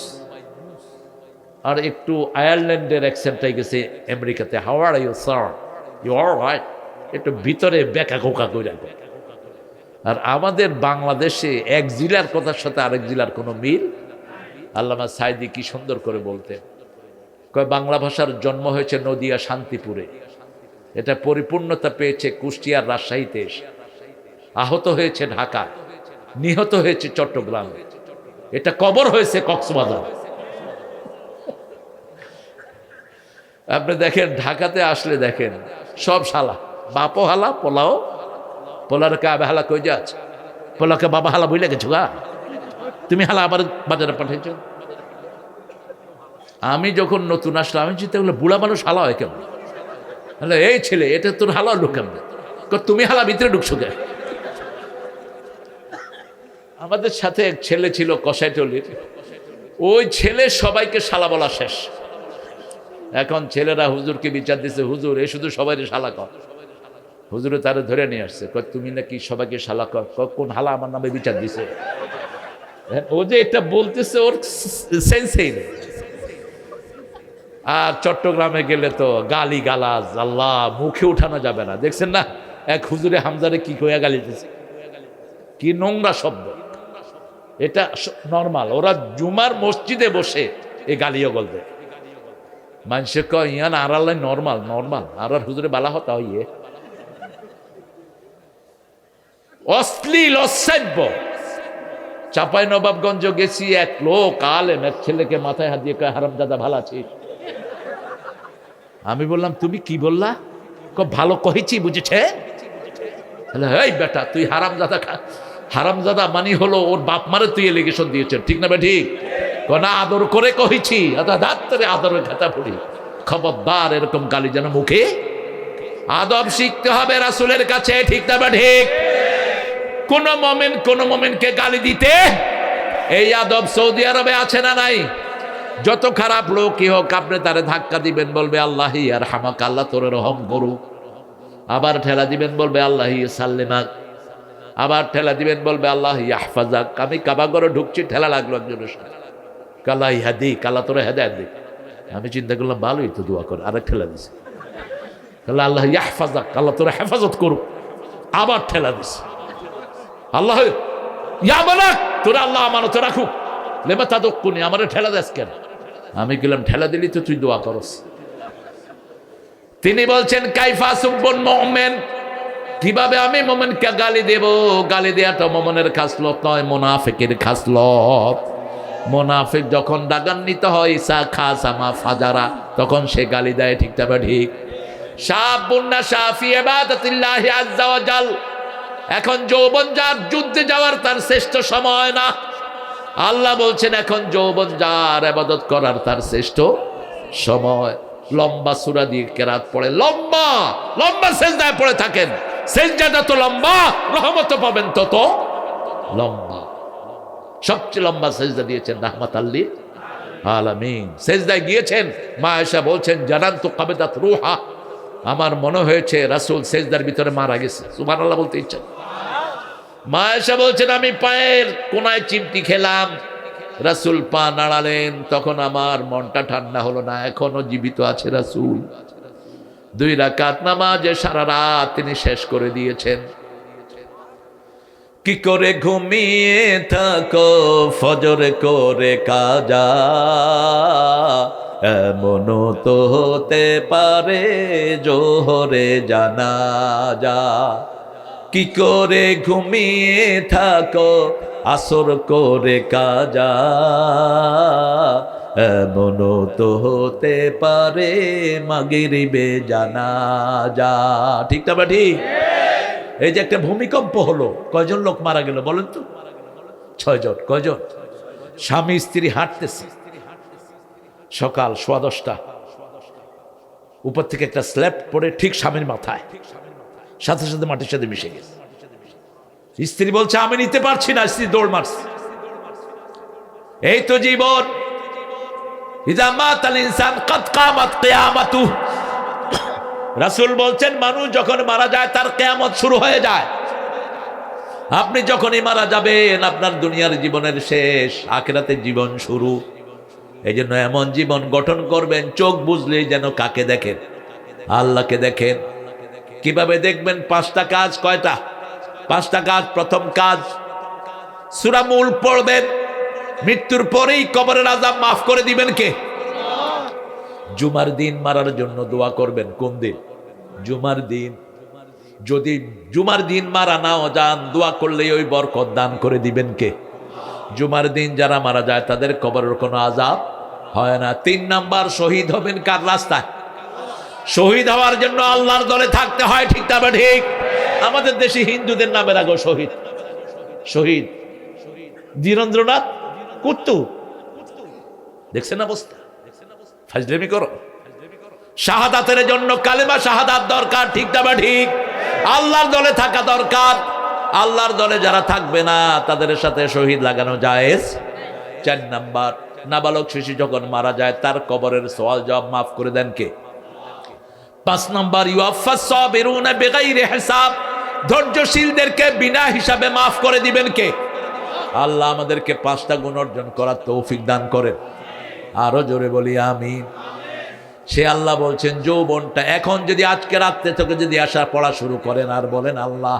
আর একটু আয়ারল্যান্ডের অ্যাকসেন্টটাই গেছে আমেরিকাতে, how are you sir, you are right, একটু ভিতরে বেকা কোকা করে রাখবে। আর আমাদের বাংলাদেশে এক জেলার কথার সাথে আরেক জেলার কোনো মিল। আল্লামা সাইদি কি সুন্দর করে বলতেন, কয় বাংলা ভাষার জন্ম হয়েছে নদিয়া শান্তিপুরে, এটা পরিপূর্ণতা পেয়েছে কুষ্টিয়ার রাজশাহীতে এসে, আহত হয়েছে ঢাকা, নিহত হয়েছে চট্টগ্রামে, এটা কবর হয়েছে কক্সবাজার। আপনি দেখেন ঢাকাতে আসলে দেখেন সব শালা, বাপও হালা, পোলাও, পোলার কাবে হালা কই যাচ্ছে, পোলাকে বাবা হালা বইলে গেছো গা, তুমি হালা আবার বাজারে পাঠিয়েছ। আমি যখন নতুন আসলাম আমি চিন্তা করলাম বুড়া মানুষ হালা হয় কেমন? এই ছেলে, এটা তোর হালা লোক কেমন? তুমি হালা ভিতরে ঢুকছো কে? আমাদের সাথে এক ছেলে ছিল কসাইটলির, ওই ছেলে সবাইকে শালা বলা শেষ। এখন ছেলেরা হুজুরকে বিচার দিচ্ছে, হুজুর এ শুধু সবাই শালা কর। হুজুরে তারে ধরে নিয়ে আসছে, কয় তুমি নাকি সবাইকে শালা কর। কোন হালা আমার নামে বিচার দিছে? ও যে এটা বলতেছে ওর সেন্সেই নেই। আর চট্টগ্রামে গেলে তো গালি গালাজ, আল্লাহ, মুখে উঠানো যাবে না। দেখছেন না এক হুজুরে হামজারে কি কইয়া গালি দিছে, কি নোংরা শব্দ। এটা নর্মাল, ওরা জুমার মসজিদে বসে এই গালিও বলবে। মানুষে কয় ইয়ান আর আল্লাহ নর্মাল নর্মাল, আর হুজুরে বালা হতা হইয়ে অশ্লীল অসভ্য। চাপাই নবাবগঞ্জ গেছি, এক লোক আলেম এক ছেলেকে মাথায় হাত দিয়ে কয় হারামজাদা ভালো আছিস? আমি বললাম তুমি কি বললা? ভালো কহেছি বুঝেছে। এই বেটা তুই হারামজাদা, হারামজাদা মানি হলো ওর বাপ মারে তুই এলিগেশন দিয়েছেন, ঠিক না? ঠিক না, আদর করে কহেছি, আদরের খাতা পড়ি। খবরদার এরকম গালি যেন মুখে। আদব শিখতে হবে রাসূলের কাছে, ঠিক না? ঠিক। কোন মোমেনকে গালি দিতে, এই আদব সৌদি আরবে আছে না নাই? যত খারাপ লোকই হোক আপনি তারে ধাক্কা দিবেন, বলবে আল্লাহ আর হামাক, আল্লাহ তোর রহম করুক। আবার ঠেলা দিবেন, বলবে আল্লাহ সাল্লিমাক। আবার ঠেলা দিবেন, বলবে আল্লাহ ইয়াহফাজাক। আমি কাবাগরে ঢুকছি, ঠেলা লাগলো একজনের সাথে, কালা ইহাদি, কালা তোর হেদায়েত দিক। আমি চিন্তা করলাম ভালোই তো দোয়া করে, আরেক ঠেলা দিছে, কালা আল্লাহ ইয়াহফাজাক, আল্লাহ তোর হেফাজত করুক। আবার ঠেলা দিছে, আল্লাহ ইয়ামানাক, তোরা আল্লাহ আমানত রাখুক। লেমা তাদুক্কুনি, আমারে ঠেলা দেস কেন? আমি গেলাম, ঠেলা দিলি তো তুই দোয়া করস। তিনি বলছেন কাইফা সুব্বুন মুমিন, কিভাবে আমি মুমিনকে গালি দেব? গালি দেওয়াটা মুমিনের খাসলত নয়, মুনাফিকের খাসলত। মুনাফিক যখন দাগান্বিত হয় সা খাসামা ফাজারা, তখন সে গালি দেয়, ঠিক তবে ঠিক। শাবুন নাশা ফি ইবাদাতিল্লাহি আযজা ওয়া জাল, এখন যৌবন যার, যুদ্ধে যাওয়ার তার শ্রেষ্ঠ সময় না। আল্লাহ বলছেন এখন যৌবন যার, ইবাদত করার তার শ্রেষ্ঠ সময়। লম্বা সূরা দিয়ে কেরাত পড়ে, লম্বা লম্বা সেজদায় পড়ে থাকেন। সেজদাটা তো লম্বা, রহমত পাবেন তত লম্বা। সবচেয়ে লম্বা সেজদা দিয়েছেন রাহমাতাল লিল আলামিন। সেজদায় গিয়েছেন, মা আয়েশা বলছেন জানান্তু কাবাদাত রূহা, আমার মনে হয়েছে রাসূল সেজদার ভিতরে মারা গেছে। সুবহানাল্লাহ বলতে ইচ্ছা। মা আয়েশা বলছেন আমি পায়ের কোনায় চিমটি খেলাম, রাসূল পা নাড়ালেন, তখন আমার মনটা ঠান্ডা হলো না, এখনো জীবিত আছে রাসূল। 2 রাকাত নামাজে সারা রাত তিনি শেষ করে দিয়েছেন। কি করে ঘুমিয়ে থাকো ফজর করে কাজা, এমনও তো হতে পারে জোহরে জানাজা। কি করে ঘুমিয়ে থাকো আসর করে কাজা, এমনও তো হতে পারে মাগরিবে জানাজা, ঠিক না? ঠিক। এই যে একটা ভূমিকম্প হলো, কয়জন লোক মারা গেল বলেন তো? 6 জন। কয়জন? স্বামী স্ত্রী হাঁটতেছে, সকাল 10:15, উপর থেকে একটা স্ল্যাব পড়ে ঠিক স্বামীর মাথায়, সাথে সাথে মাটির সাথে মিশে গেছে। স্ত্রী বলছে আমি নিতে পারছি না, স্ত্রী দৌড় মারছে। এই তো জীবন। ইযা মাতাল ইনসান কাদ কামাত কিয়ামাতু, রাসূল বলছেন মানুষ যখন মারা যায় তার কিয়ামত শুরু হয়ে যায়। আপনি যখনই মারা যাবেন আপনার দুনিয়ার জীবনের শেষ, আখিরাতের জীবন শুরু। এই জন্য এমন জীবন গঠন করবেন চোখ বুঝলেই যেন কাকে দেখেন? আল্লাহকে দেখেন। কিভাবে দেখবেন? 5টা কাজ। কয়টা? 5টা কাজ। প্রথম কাজ সূরা মুল্ক পড়বেন, মৃত্যুর পরেই কবরের আযাব মাফ করে দিবেন কে? জুমার দিন মারার জন্য দোয়া করবেন। কোন দিন? জুমার দিন। যদি জুমার দিন মারা নাও যান, দোয়া করলেই ওই বরকত দান করে দিবেন কে? জুমার দিন যারা মারা যায় তাদের কবরের কোনো আযাব হয় না। 3 নাম্বার, শহীদ হবেন কার রাস্তায়? শহীদ হওয়ার জন্য আল্লাহর দলে থাকতে হয়, ঠিক না? ঠিক। আমাদের দেশে হিন্দুদের নামে রাখো শহীদ। শহীদ ধীরেন্দ্রনাথ কুট্টু, দেখছেন অবস্থা? ফাজলামি করো। শাহাদাতের জন্য কালেমা শাহাদাত দরকার, ঠিক না? ঠিক। আল্লাহর দলে থাকা দরকার। আল্লাহর দলে যারা থাকবে না তাদের সাথে শহীদ লাগানো জায়েজ। 4 নাম্বার, নাবালক শিশু যখন মারা যায় তার কবরের সওয়াল জবাব মাফ করে দেন কে? 5 নম্বর, ইউআফাস সাবিরুনা বিগাইরি হিসাব, ধৈর্যশীলদেরকে বিনা হিসাবে মাফ করে দিবেন কে? আল্লাহ আমাদেরকে 5টা গুণ অর্জন করার তৌফিক দান করেন। আরো জোরে বলি আমিন। সে আল্লাহ বলছেন যৌবনটা এখন যদি আজকে রাত্রে থেকে যদি আসা পড়া শুরু করেন আর বলেন আল্লাহ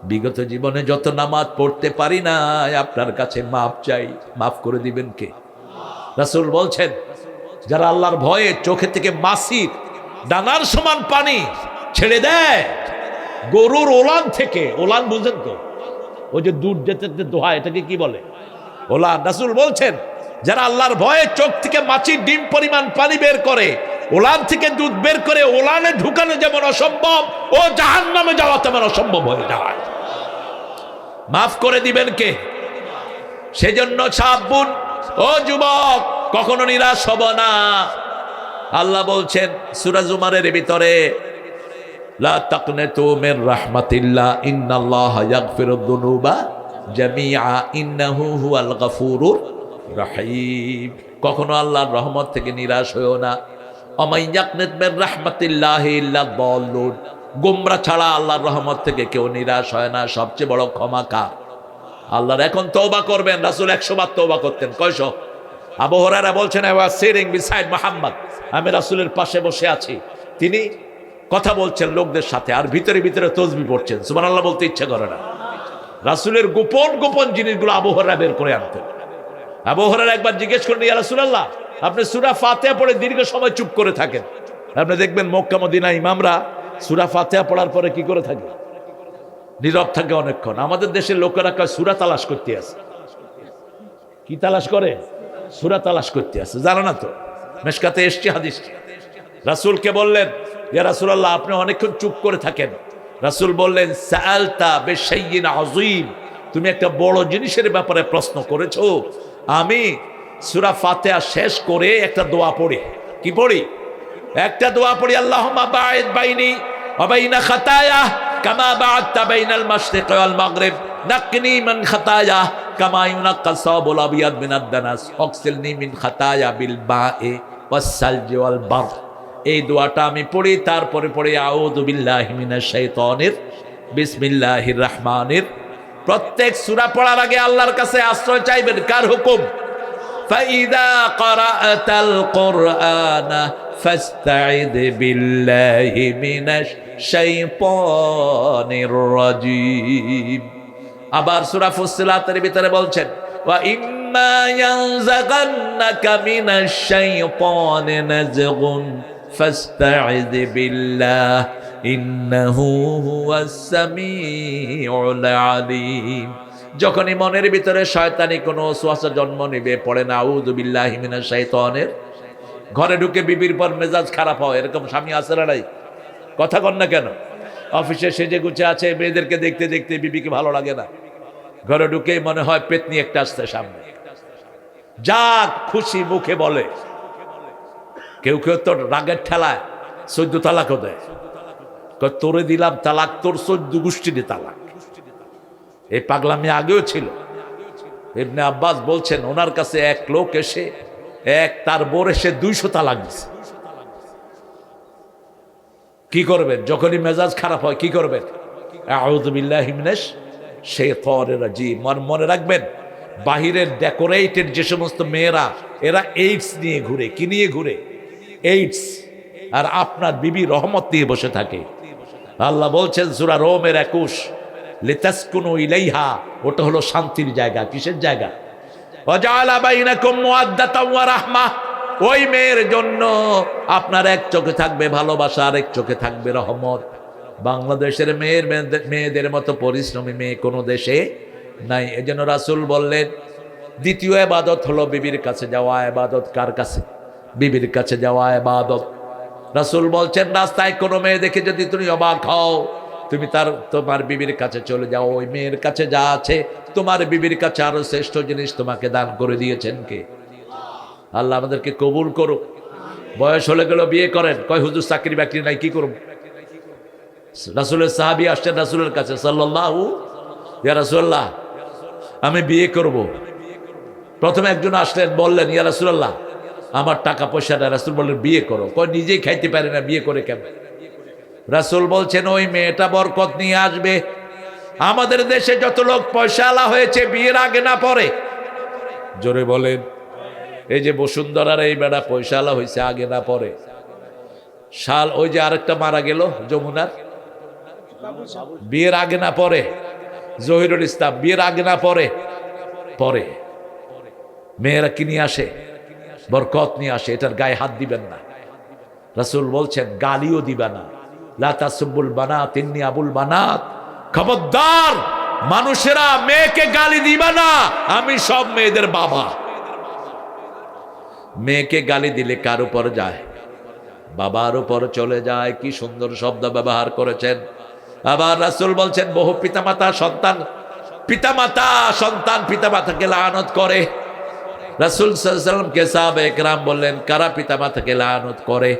বিগত জীবনে যত নামাজ পড়তে পারি না আপনার কাছে মাফ চাই, মাফ করে দিবেন কে? রাসূল বলছেন যারা আল্লাহর ভয়ে চোখে থেকে মাসির ডানার সমান পানি ছেড়ে দেয় গরুর ওলান থেকে, ওলান বুঝেন তো, ওই যে দুধ যেতে দোহা, এটাকে কি বলে? ওলান। রাসূল বলছেন যারা আল্লাহর ভয়ে চোখ থেকে মাছির ডিম পরিমাণ পানি বের করে, ওলান থেকে দুধ বের করে ওলানে ঢুকানো যেমন অসম্ভব, ও জাহান্নামে যাওয়া তেমন অসম্ভব হয়ে যায়। মাফ করে দিবেন কে? সেজন্য সাবুন, ও যুবক কখনো নিরাশ হব না। আল্লাহ বলছেন সূরা জুমারের ভিতরে, লা তাকনাতু মির রাহমাতিল্লাহ ইন্নাল্লাহা ইয়াগফিরুদ যুনুবা জামিআ ইন্নাহু হুয়াল গফুরুর রহিম। কখনো আল্লাহর রহমত থেকে নিরাশ হইও না। ওমাই ইয়াকনাত মির রাহমাতিল্লাহি ইল্লা দাল্লুন, গোমরা ছাড়া আল্লাহর রহমত থেকে কেউ নিরাশ হয় না। সবচেয়ে বড় ক্ষমা কার? আল্লাহর। এখন তওবা করবেন। রাসূল 100 বার তওবা করতেন। কয়শ? আবু হুরায়রা বলছেন I was sitting beside Muhammad, আমি রাসূলের পাশে বসে আছি, তিনি কথা বলছেন লোকদের সাথে আর ভিতরে ভিতরে তাসবিহ পড়ছেন। সুবহানাল্লাহ বলতে ইচ্ছা করে না। রাসূলের গোপন গোপন জিনিসগুলো আবু হুরায়রা বের করে আনতেন। আবু হুরায়রা একবার জিজ্ঞেস করেন, ইয়া রাসূলুল্লাহ আপনি সূরা ফাতিহা পড়ে দীর্ঘ সময় চুপ করে থাকেন। আপনি দেখবেন মক্কা মদিনা ইমামরা সূরা ফাতিহা পড়ার পরে কি করে থাকে? নীরব থাকে অনেকক্ষণ। আমাদের দেশের লোকেরা কয় সূরা তালাশ করতে আছে। কি তালাশ করে? সূরা তালাশ করতে আছে। জানো না তো? মিশকাতে এসছে হাদিস। রাসূলকে বললেন, ইয়া রাসূলুল্লাহ আপনি অনেকক্ষণ চুপ করে থাকেন। রাসূল বললেন, সাআলতা বিশাইইন আযীম, তুমি একটা বড় জিনিসের ব্যাপারে প্রশ্ন করেছো। আমি সূরা ফাতিহা শেষ করে একটা দোয়া পড়ি। কি পড়ি? একটা দোয়া পড়ি, আল্লাহুম্মা বাঈদ বাইনি ওয়া বাইনা খাতায়া কামা বা'আদতা বাইনাল মাশরিকি ওয়াল মাগরিব, নাক্কিনি মিন খাতায়া কামা ইউনাক্কাস সাওবুল আবিয়াদ মিনাদ দানাস, ওয়াগসিলনি মিন খাতায়া বিল বা'i ওয়াস সালজি ওয়াল বারদ। এই দোয়াটা আমি পড়ি, তারপরে পড়ি আউযু বিল্লাহি মিনাশ শাইতানির বিসমিল্লাহির রহমানির। প্রত্যেক সূরা পড়ার আগে আল্লাহর কাছে আশ্রয় চাইবেন। কার হুকুম? ফাইদা ক্বারাআতাল কুরআনা ফাস্তাইদ বিল্লাহি মিনাশ শাইতানির রাজীম। আবার সূরা ফুসসিলাতের ভিতরে বলছেন, ওয়া ইম্মা ইয়ানজাগান্নাকা মিনাশ শাইতানি নাজগুন ফাস্তাইদ বিল্লাহ ইন্নাহু হুয়াস সামিউল আলিম। যখনই মনের ভিতরে শয়তানি কোনো ওয়াসওয়াসা জন্ম নেবে, পড়ে না আউযু বিল্লাহি মিনাশ শাইতানির। ঘরে ঢুকে বিবির পর মেজাজ খারাপ হয়, এরকম স্বামী আছে না নাই? কথা কন না কেন? অফিসে সেজে গুছে আছে, মেয়েদেরকে দেখতে দেখতে বিবিকে ভালো লাগে না। ঘরে ঢুকেই মনে হয় পেতনি একটা আসছে সামনে, যা খুশি মুখে বলে। কেউ কেউ তো রাগের ঠেলায় 14 তালাকও দেয়। তোরে দিলাম তালাক, তোর 14 গোষ্ঠীর তালাক। এই পাগলামি আগেও ছিল। ইবনে আব্বাস বলছেন ওনার কাছে এক লোক এসে তার বোর এসে 200 তালাক দিছে। কি করবেন? যখনই মেজাজ খারাপ হয় কি করবেন? আউযু বিল্লাহি মিনাশ শাইতানির রাজীম। মনে রাখবেন, বাহিরের ডেকোরেটেড যে সমস্ত মেয়েরা, এরা এইডস নিয়ে ঘুরে। কি নিয়ে ঘুরে? এইডস। আর আপনার বিবি রহমত নিয়ে বসে থাকে। আল্লাহ বলছেন সূরা রোমের 21, লিতাসকুনু ইলাইহা, ওটা হলো শান্তির জায়গা। কিসের জায়গা? ওয়াজআলা বাইনাকুম মুওয়াদ্দাতাও ওয়া রাহমাহ, ওই মেয়ের জন্য আপনার এক চোখে থাকবে ভালোবাসা, আর এক চোখে থাকবে রহমত। বাংলাদেশের মেয়েদের মতো পরিশ্রমী মেয়ে কোনো দেশে নাই। এজন্য রাসূল বললেন দ্বিতীয় ইবাদত হলো বিবির কাছে যাওয়া। ইবাদত কার কাছে? বিবির কাছে যাওয়া ইবাদত। রাসূল বলছেন রাস্তায় কোনো মেয়ে দেখে যদি তুমি অবাক হও, তুমি তোমার বিবির কাছে চলে যাও। ওই মেয়ের কাছে যা আছে তোমার বিবির কাছে আরো শ্রেষ্ঠ জিনিস তোমাকে দান করে দিয়েছেন কে? আল্লাহ আমাদেরকে কবুল করুক। বয়স হলে গেল বিয়ে করেন, কয় হুজুর চাকরি বাকরি নাই, কি করব? রাসূলের সাহাবী আসছেন রাসূলের কাছে, সাল্লাল্লাহু, ইয়া রাসূলুল্লাহ আমি বিয়ে করব। প্রথমে একজন আসলেন, বললেন ইয়া রাসূলুল্লাহ আমার টাকা পয়সা নাই। রাসূল বললেন বিয়ে করো। কয় নিজেই খাইতে পারে না, বিয়ে করে কেন? রাসূল বলছেন ওই মেয়েটা বরকত নিয়ে আসবে। আমাদের দেশে যত লোক পয়সাওয়ালা হয়েছে বিয়ের আগে না পরে, জোরে বলেন। এই যে বসুন্ধরার এই বেড়া পয়সাওয়ালা হয়েছে আগে না পরে? শাল ওই যে আরেকটা মারা গেল যমুনার, বিয়ের আগে না পরে? জহিরুল ইসলাম বিয়ের আগে না পরে? পরে। মেয়েরা কি নিয়ে আসে? বরকত নিয়ে আসে। এটার গায়ে হাত দিবেন না। রাসূল বলছেন গালিও দিবে না। লা তাসুবুল বানাত ইন্নী আবুল বানাত। খবরদার, মানুষেরা মেয়েকে গালি দিবে না, আমি সব মেয়েদের বাবা। মেয়েকে গালি দিলে কার উপর যায়? বাবার উপর চলে যায়। কি সুন্দর শব্দ ব্যবহার করেছেন। আবার রাসূল বলছেন বহু পিতামাতা সন্তান পিতামাতাকে লানত করে। রাসূল সাল্লাল্লাহু আলাইহি ওয়াসাল্লামকে সাহাবায়ে কেরাম বললেন কারা পিতামাতাকে লানত করে?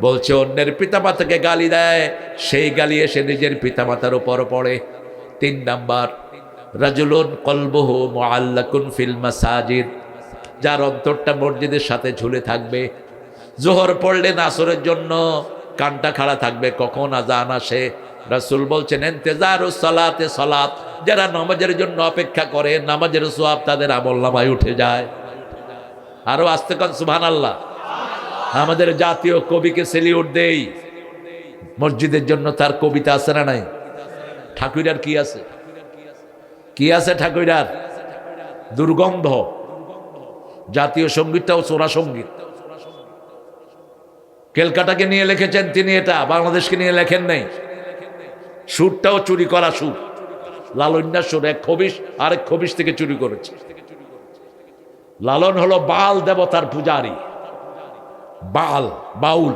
বলছে অন্যের পিতামাতাকে গালি দেয়, সেই গালি এসে নিজের পিতামাতার উপর পড়ে। 3 নাম্বার, রাজুলুন কলবুহু মুআল্লাকুন ফিল মাসাজিদ, যার অন্তরটা মসজিদের সাথে ঝুলে থাকবে। জোহর পড়লে আসরের জন্য কানটা খাড়া থাকবে, কখন আজান আসে। রাসূল বলছেন ইন্তেজারুস সালাতে সালাত, যারা নামাজের জন্য অপেক্ষা করে নামাজের সওয়াব তাদের আমলনামায় উঠে যায়। আরো আস্তে কোন সুবহানাল্লাহ। আমাদের জাতীয় কবিকে সেলিউট দেই। মসজিদের জন্য তার কবিতা আছে না নাই? ঠাকুরার কি আছে? কি আছে ঠাকুরার? দুর্গন্ধ। জাতীয় সঙ্গীতটাও চোরা সঙ্গীত। ক্যালকাটাকে নিয়ে লিখেছেন তিনি, এটা বাংলাদেশকে নিয়ে লেখেন নাই। সুরটাও চুরি করা সুর, লালন্যার সুর। এক খবিশ আরেক খবিশ থেকে চুরি করেছে। লালন হলো বাল দেবতার পূজারী, বাউল।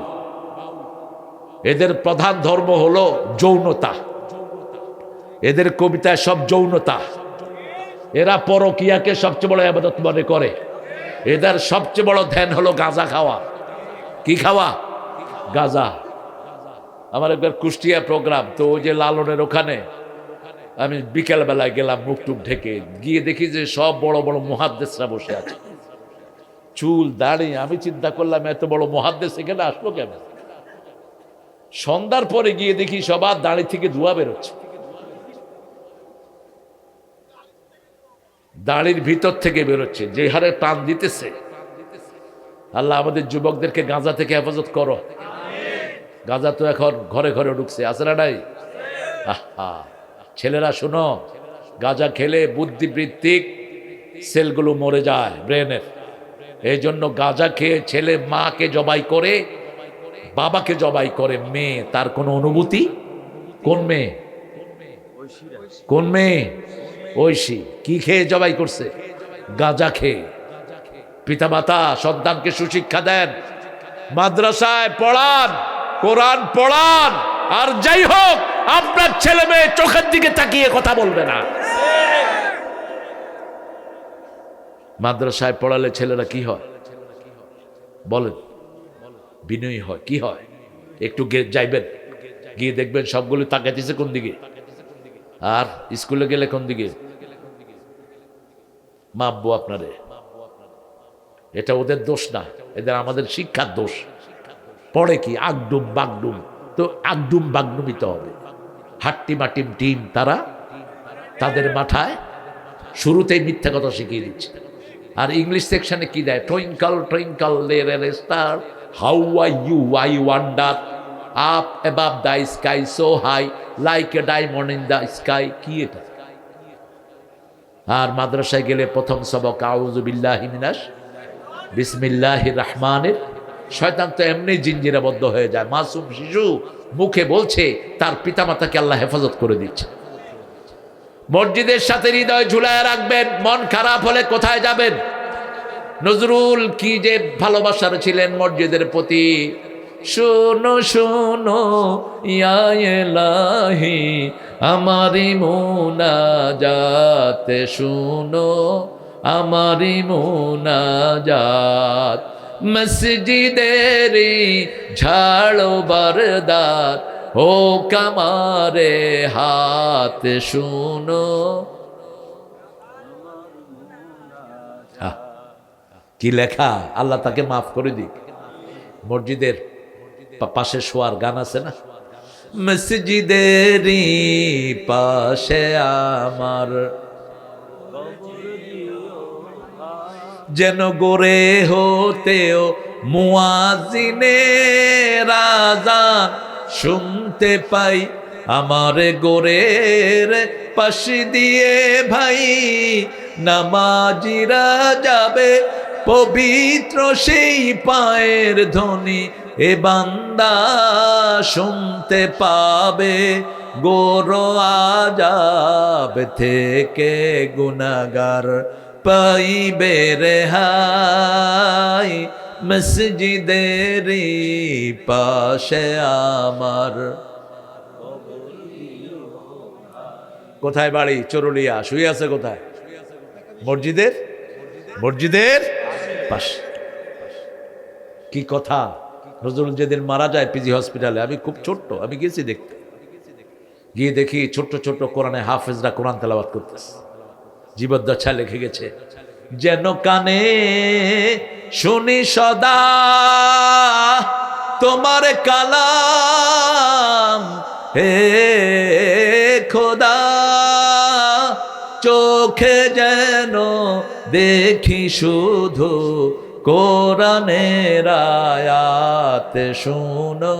এদের প্রধান ধর্ম হলো যৌনতা। এদের কবিতায় সব যৌনতা। এরা পরকিয়াকে সবচেয়ে বড় ইবাদত মনে করে। এদের সবচেয়ে বড় ধ্যান হলো গাঁজা খাওয়া। কি খাওয়া? গাঁজা। আমার একবার কুষ্টিয়া প্রোগ্রাম, তো ওই যে লালনের ওখানে আমি বিকেল বেলায় গেলাম মুখ টুক ঢেকে, গিয়ে দেখি যে সব বড় বড় মুহাদ্দিসরা বসে আছে, চুল দাঁড়িয়ে। আমি চিন্তা করলাম এত বড় মুহাদ্দিস এখানে আসলো কেন? সন্ধ্যার পরে গিয়ে দেখি সবার দাঁড়ি থেকে ধোঁয়া বেরোচ্ছে, দাড়ির ভিতর থেকে বেরোচ্ছে, যে হারে টান দিতেছে। আল্লাহ আমাদের যুবকদেরকে গাঁজা থেকে হেফাজত করো। গাঁজা তো এখন ঘরে ঘরে ঢুকছে, আছে না নাই? আহা, ছেলেরা শুনো, গাঁজা খেলে বুদ্ধিবৃত্তিক সেলগুলো মরে যায় ব্রেনের। এই জন্য গাঁজা খেয়ে ছেলে মাকে জবাই করে, বাবাকে জবাই করে। মেয়ে তার কোনো অনুভূতি? কোন মেয়ে? কোন মেয়ে? ঐশী। কি খেয়ে জবাই করছে? গাঁজা খেয়ে। পিতামাতা সন্তানকে সুশিক্ষা দেন, মাদ্রাসায় পড়ান, কোরআন পড়ান। আর যাই হোক, আপনার ছেলে মেয়ে চোখের দিকে তাকিয়ে কথা বলবে না। মাদ্রাসায় পড়ালে ছেলেরা কি হয় বলেন? বিনয়ী হয়। কি হয়? একটু যাইবেন, গিয়ে দেখবেন সবগুলো তাকাইতেছে কোন দিকে। আর স্কুলে গেলে কোন দিকে? মাপবো আপনারে। এটা ওদের দোষ না, এদের আমাদের শিক্ষার দোষ। পড়ে কি আগডুম বাগডুম, তো আগডুম বাগডুমিতে হবে। হাট্টি মাটিম টিম, তারা তাদের মাথায় শুরুতেই মিথ্যা কথা শিখিয়ে দিচ্ছে। আর ইংলিশ সেকশনে কি দেয়? Twinkle twinkle little star, how are you, I wonder, up above the sky so high, like a diamond in the sky. কি এটা? আর মাদ্রাসায় গেলে প্রথম সবক আউযু বিল্লাহি মিনাশ বিসমিল্লাহির রহমানির। শয়তান তো এমনি জিঞ্জিরাবদ্ধ হয়ে যায়। মাসুম শিশু মুখে বলছে তার পিতামাতাকে আল্লাহ হেফাজত করে দিচ্ছে। মসজিদের সাথে হৃদয় ঝুলায় রাখবেন। মন খারাপ হলে কোথায় যাবেন? নজরুল কি যে ভালোবাসার ছিলেন মসজিদের প্রতি। শোনো শোনো ইয়া ইলাহি আমারি মুনাজাত, শোনো আমারি মুনাজাত, মসজিদেরি ঝাড়ো বারদার ও কামারে হাত, শুনো। কি লেখা! আল্লাহ তাকে মাফ করে দিক। মসজিদের পাশে শোয়ার গান আছে না? মসজিদেরই পাশে আমার যেন গোরে হতেও মুয়াজ্জিনের আযান শুনতে পাই আমার গোরের পাশ দিয়ে ভাই নামাজিরা যাবে পবিত্র সেই পায়ের ধ্বনি এ বান্দা শুনতে পাবে গোর আযাব থেকে গুনাহগার পাইবে রেহাই মসজিদেরই পাশে আমার। কোথায় বাড়ি? চরুলিয়া। শুয়ে আছে কোথায়? মসজিদের পাশে। কি কথা! নজরুল যেদিন মারা যায় পিজি হসপিটালে, আমি খুব ছোট্ট, আমি গেছি দেখতে, গিয়ে দেখি ছোট্ট ছোট্ট কোরআনে হাফেজরা কোরআন তেলাওয়াত করতেছে। জীবদ্দশা লিখে গেছে, যেন কানে শুনি সদা তোমার কালাম হে খোদা, চোখে যেন দেখি শুধু কোরআনের আয়াত, শুনো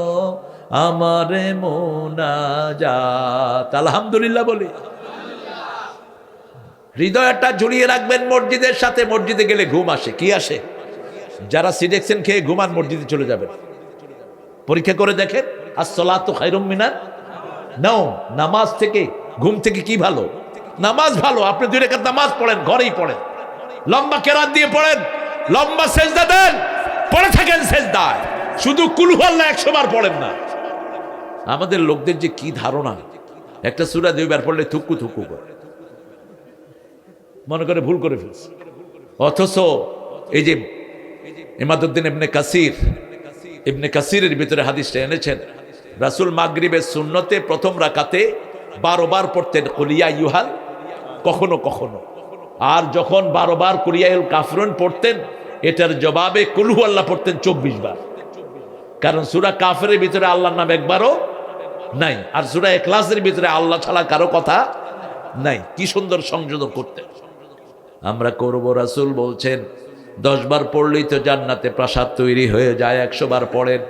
আমার মুনাজাত। আলহামদুলিল্লাহ বলি। হৃদয়টা জড়িয়ে রাখবেন মসজিদের সাথে। মসজিদে গেলে ঘুম আসে। কি আসে? যারা সিডেক্সেন খেয়ে ঘুমান মসজিদে চলে যাবেন। পরীক্ষা করে দেখেন। আসসালাতু খায়রুম মিনান নাওম। নামাজ থেকে, ঘুম থেকে কি ভালো? নামাজ ভালো। আপনি 2 রাকাত নামাজ পড়েন, ঘরেই পড়েন, লম্বা কেরাত দিয়ে পড়েন, লম্বা সেজদা দেন, পড়ে থাকেন সেজদায়। শুধু কুল হুয়াল্লাহ 100 বার পড়েন না। আমাদের লোকদের যে কি ধারণা, একটা সূরা 2 বার পড়লে থুকু থুকু করে মনে করে ভুল করে ফেলছে। অথচ এই যে ইমাদউদ্দিন ইবনে কাসিরের ভিতরে হাদিসটা এনেছেন, রাসূল মাগরিবের সুন্নতে প্রথম রাকাতে 12 বার পড়তেন কুলিয়া ইউহাল, কখনো কখনো। আর যখন 12 বার কুলিয়াউল কাফরুন পড়তেন, এটার জবাবে কুল হুয়াল্লাহ পড়তেন 24 বার। কারণ সূরা কাফেরের ভিতরে আল্লাহর নাম একবারও নাই, আর সূরা ইখলাসের ভিতরে আল্লাহ ছাড়া কারো কথা নাই। কি সুন্দর সংযোজন করতেন। আমরা করব। রাসূল বলছেন 10 বার পড়লেই তো জান্নাতে প্রাসাদ তৈরি হয়ে যায়, 100 বার পড়েন।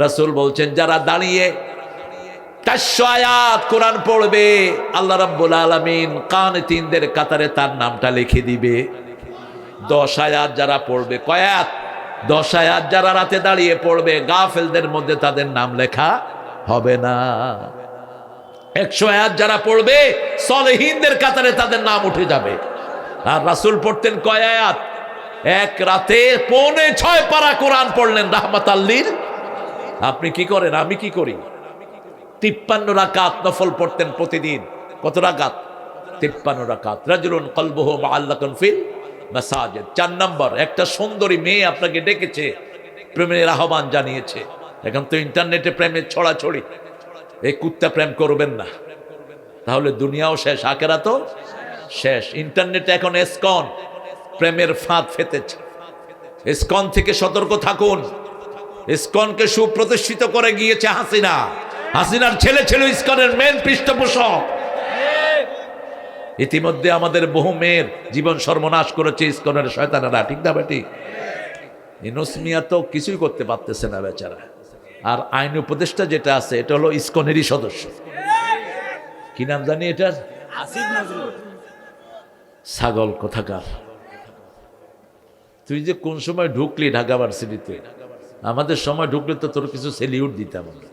রাসূল বলছেন যারা দাঁড়িয়ে 400 আয়াত কোরআন পড়বে, আল্লাহ রাব্বুল আলামিন কানিতিনদের কাতারে তার নামটা লিখে দিবে। 10 আয়াত যারা পড়বে, কয় আয়াত? 10 আয়াত যারা রাতে দাঁড়িয়ে পড়বে, গাফেলদের মধ্যে তাদের নাম লেখা হবে না। 100 আয়াত যারা পড়বে, সলেহিনদের কাতারে তাদের নাম উঠে যাবে। আর রাসূল পড়তেন কয় আয়াত? এক রাতে 6.25 পারা কোরআন পড়লেন রাহমাতাল লিল। আপনি কি করেন? আমি কি করি? 53 রাকাত নফল পড়তেন প্রতিদিন। কত রাকাত? 53 রাকাত। রাজুলুন কলবুহু মুআল্লাকুন ফিল মাসাজিদ। 4 নম্বর, একটা সুন্দরী মেয়ে আপনাকে ডেকেছে, প্রেমের আহ্বান জানিয়েছে। এখন তো ইন্টারনেটে প্রেমের ছড়াছড়ি। এই কুত্তা প্রেম করবেন না, তাহলে দুনিয়াও শেষ, আখিরাতও শেষ। ইন্টারনেটে এখন এসকন প্রেমের ফাঁদ ফেতেছে। এসকন থেকে সতর্ক থাকুন। ইসকনকে সুপ্রতিষ্ঠিত করে গিয়েছে হাসিনা। হাসিনার ছেলে ছিল ইসকনের মেন পৃষ্ঠপোষক। ইতিমধ্যে আমাদের বহু মেয়ের জীবন সর্বনাশ করেছে ইসকনের শয়তানেরা। ঠিক না বেটি? ইউনূস মিয়া তো কিছুই করতে পারতেছে না বেচারা। আর আইন উপদেষ্টা যেটা আছে, এটা হলো ইসকনেরই সদস্য। কি নাম জানি এটার? আসিফ নজরুল। ছাগল কোথাকার! তুই যে কোন সময় ঢুকলি ঢাকা ভার্সিটিতে? আমাদের সময় ঢুকলে তো তোর কিছু সেলিউট দিতাম আমরা।